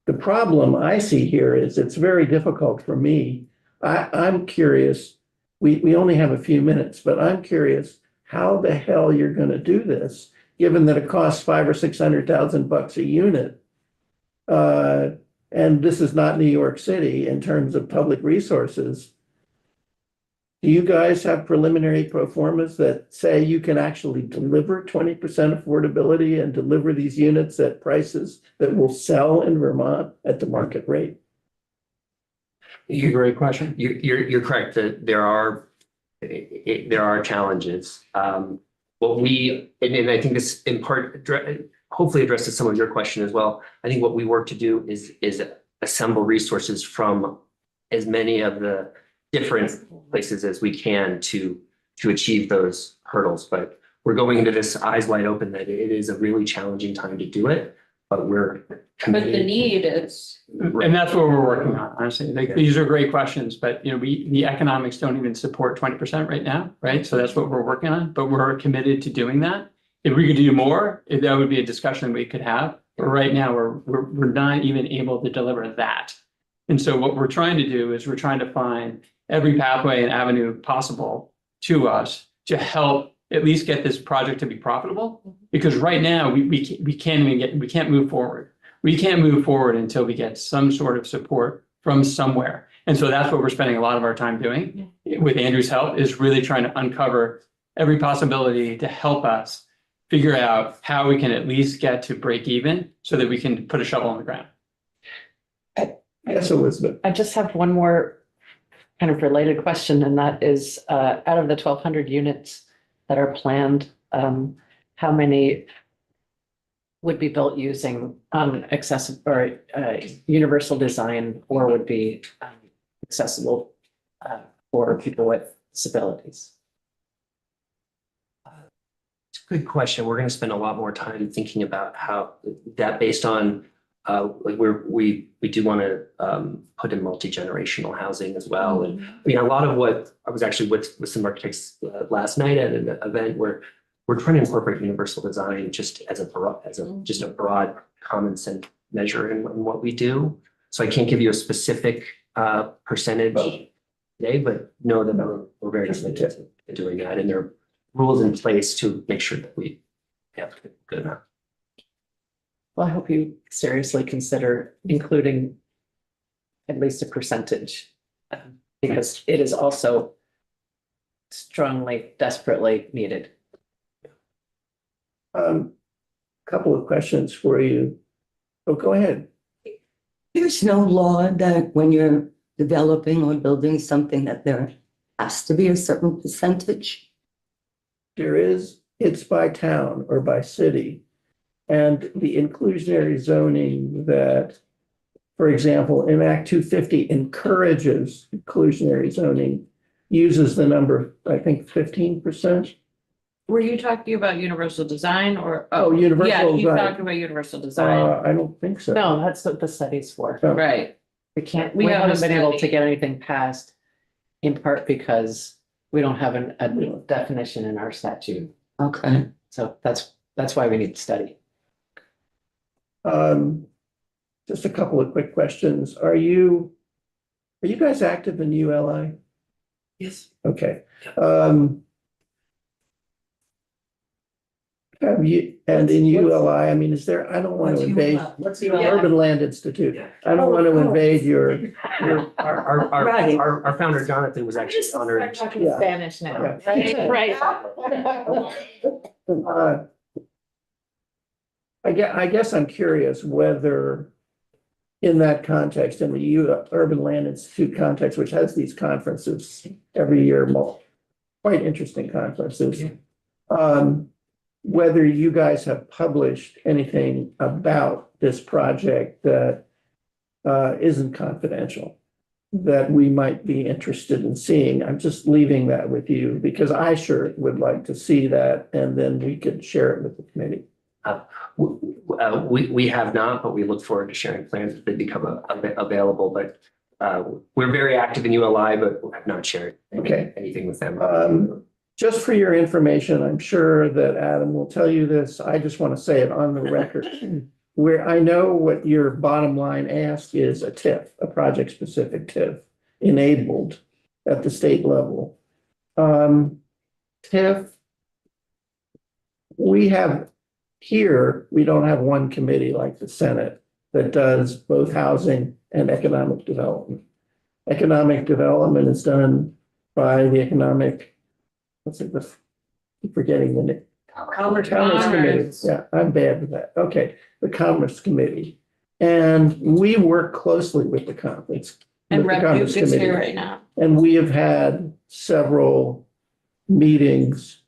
The problem I see here is it's very difficult for me. I'm curious. We only have a few minutes, but I'm curious how the hell you're going to do this, given that it costs $500,000 or $600,000 a unit. And this is not New York City in terms of public resources. Do you guys have preliminary pro formas that say you can actually deliver 20% affordability and deliver these units at prices that will sell in Vermont at the market rate? Great question. You're correct that there are challenges. What we and I think this in part hopefully addresses some of your question as well. I think what we work to do is assemble resources from as many of the different places as we can to achieve those hurdles. But we're going into this eyes wide open that it is a really challenging time to do it, but we're committed. But the need is. And that's what we're working on, honestly. These are great questions, but the economics don't even support 20% right now, right? So that's what we're working on, but we're committed to doing that. If we could do more, that would be a discussion we could have. But right now, we're not even able to deliver that. And so what we're trying to do is we're trying to find every pathway and avenue possible to us to help at least get this project to be profitable. Because right now we can't move forward. We can't move forward until we get some sort of support from somewhere. And so that's what we're spending a lot of our time doing with Andrew's help, is really trying to uncover every possibility to help us figure out how we can at least get to break even so that we can put a shovel on the ground. Yes, Elizabeth. I just have one more kind of related question, and that is, out of the 1,200 units that are planned, how many would be built using accessible or universal design, or would be accessible for people with disabilities? It's a good question. We're going to spend a lot more time thinking about how that, based on like we do want to put in multi-generational housing as well. And I mean, a lot of what I was actually with some architects last night at an event where we're trying to incorporate universal design just as a broad common sense measure in what we do. So I can't give you a specific percentage today, but know that we're very committed to doing that, and there are rules in place to make sure that we have good enough. Well, I hope you seriously consider including at least a percentage, because it is also strongly, desperately needed. Couple of questions for you. Oh, go ahead. There's no law that when you're developing or building something that there has to be a certain percentage? There is, it's by town or by city. And the inclusionary zoning that, for example, in Act 250 encourages inclusionary zoning, uses the number, I think, 15%. Were you talking about universal design or? Oh, universal Yeah, you design. talked about universal design, I don't think so. No, that's what the study's for. Oh. right? We have a haven't been able to study. get anything passed in part because we don't have a definition in our statute. Okay. So that's why we need to study. Just a couple of quick questions. Are you guys active in ULI? Yes. Okay. Have you, and in ULI, I mean, is there, I don't want to invade, What's Urban Land Institute. I don't want to invade your, Our founder, Jonathan, was actually honored. Talking Yeah. Spanish now. Yeah. Right. I guess I'm curious whether in that context, in the Urban Land Institute context, which has these conferences every year, quite interesting conferences, whether you guys have published anything about this project that isn't confidential, that we might be interested in seeing. I'm just leaving that with you because I sure would like to see that, and then we could share it with the committee. We have not, but we look forward to sharing plans if they become available. But we're very active in ULI, but have not shared anything with them. Just for your information, I'm sure that Adam will tell you this. I just want to say it on the record. Where I know what your bottom line ask is a TIF, a project-specific TIF, enabled at the state level. TIF, we have here, we don't have one committee like the Senate that does both housing and economic development. Economic development is done by the economic, forgetting the name. Commerce Committee. Yeah, I'm bad with that. Okay, the Commerce Committee. And we work closely with the conference. And with the Rep Commerce Duke is Committee. here right now. And we have had several meetings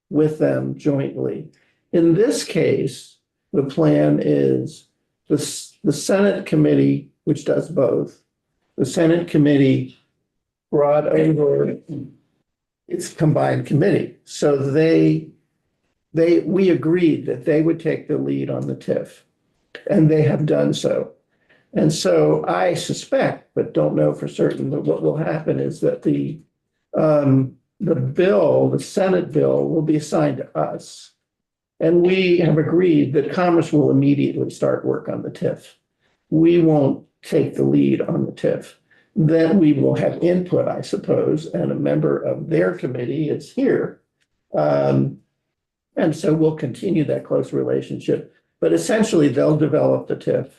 with them jointly. In this case, the plan is the Senate committee, which does both, the Senate committee brought over its combined committee. So we agreed that they would take the lead on the TIF, and they have done so. And so I suspect, but don't know for certain, that what will happen is that the bill, the Senate bill, will be assigned to us. And we have agreed that Commerce will immediately start work on the TIF. We won't take the lead on the TIF. Then we will have input, I suppose, and a member of their committee is here. And so we'll continue that close relationship. But essentially, they'll develop the TIF,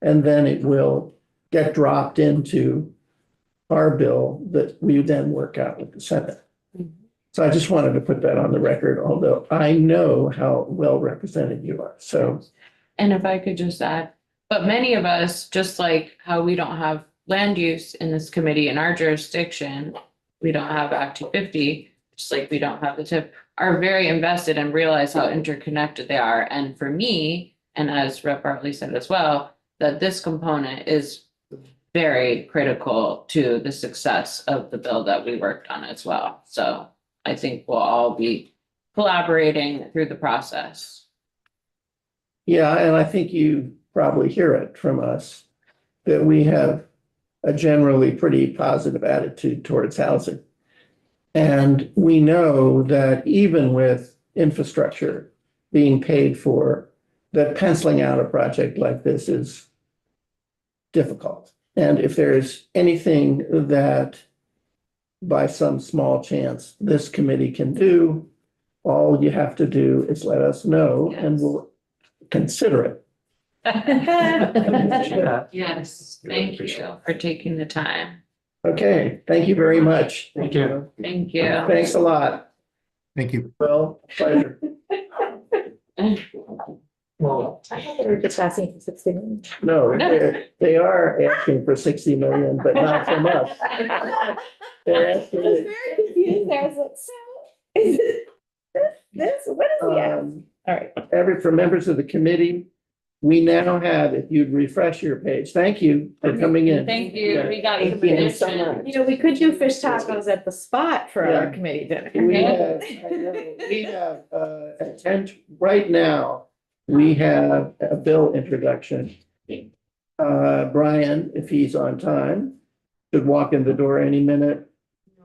and then it will get dropped into our bill that we then work out with the Senate. So I just wanted to put that on the record, although I know how well represented you are. So, And if I could just add, but many of us, just like how we don't have land use in this committee in our jurisdiction, we don't have Act 250, just like we don't have the TIF, are very invested and realize how interconnected they are. And for me, and as Rep. Bartley said as well, that this component is very critical to the success of the bill that we worked on as well. So I think we'll all be collaborating through the process. yeah, and I think you probably hear it from us that we have a generally pretty positive attitude towards housing. And we know that even with infrastructure being paid for, that penciling out a project like this is difficult. And if there's anything that by some small chance this committee can do, all you have to do is let us know and we'll consider it. Yes, thank you for taking the time. Okay, thank you very much. Thank you. Thank you. Thanks a lot. Thank you. Well, pleasure. I thought they were just asking for 60 minutes. No, they are asking for 60 million, but not from us. They're asking, confused. I was like, so is it this? What is the ask? All right. for members of the committee, we now have, if you'd refresh your page, thank you for coming in. Thank you. We got Thank some you so addition. much. You know, we could do fish tacos at the spot for Yeah. our committee dinner. We have, right now, we have a bill introduction. Brian, if he's on time, should walk in the door any minute.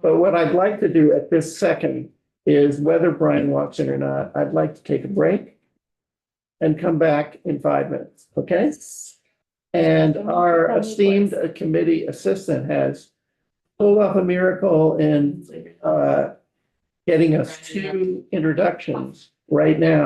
But what I'd like to do at this second is whether Brian walks in or not, I'd like to take a break and come back in 5 minutes, okay? And our esteemed committee assistant has pulled off a miracle in getting us 2 introductions right now.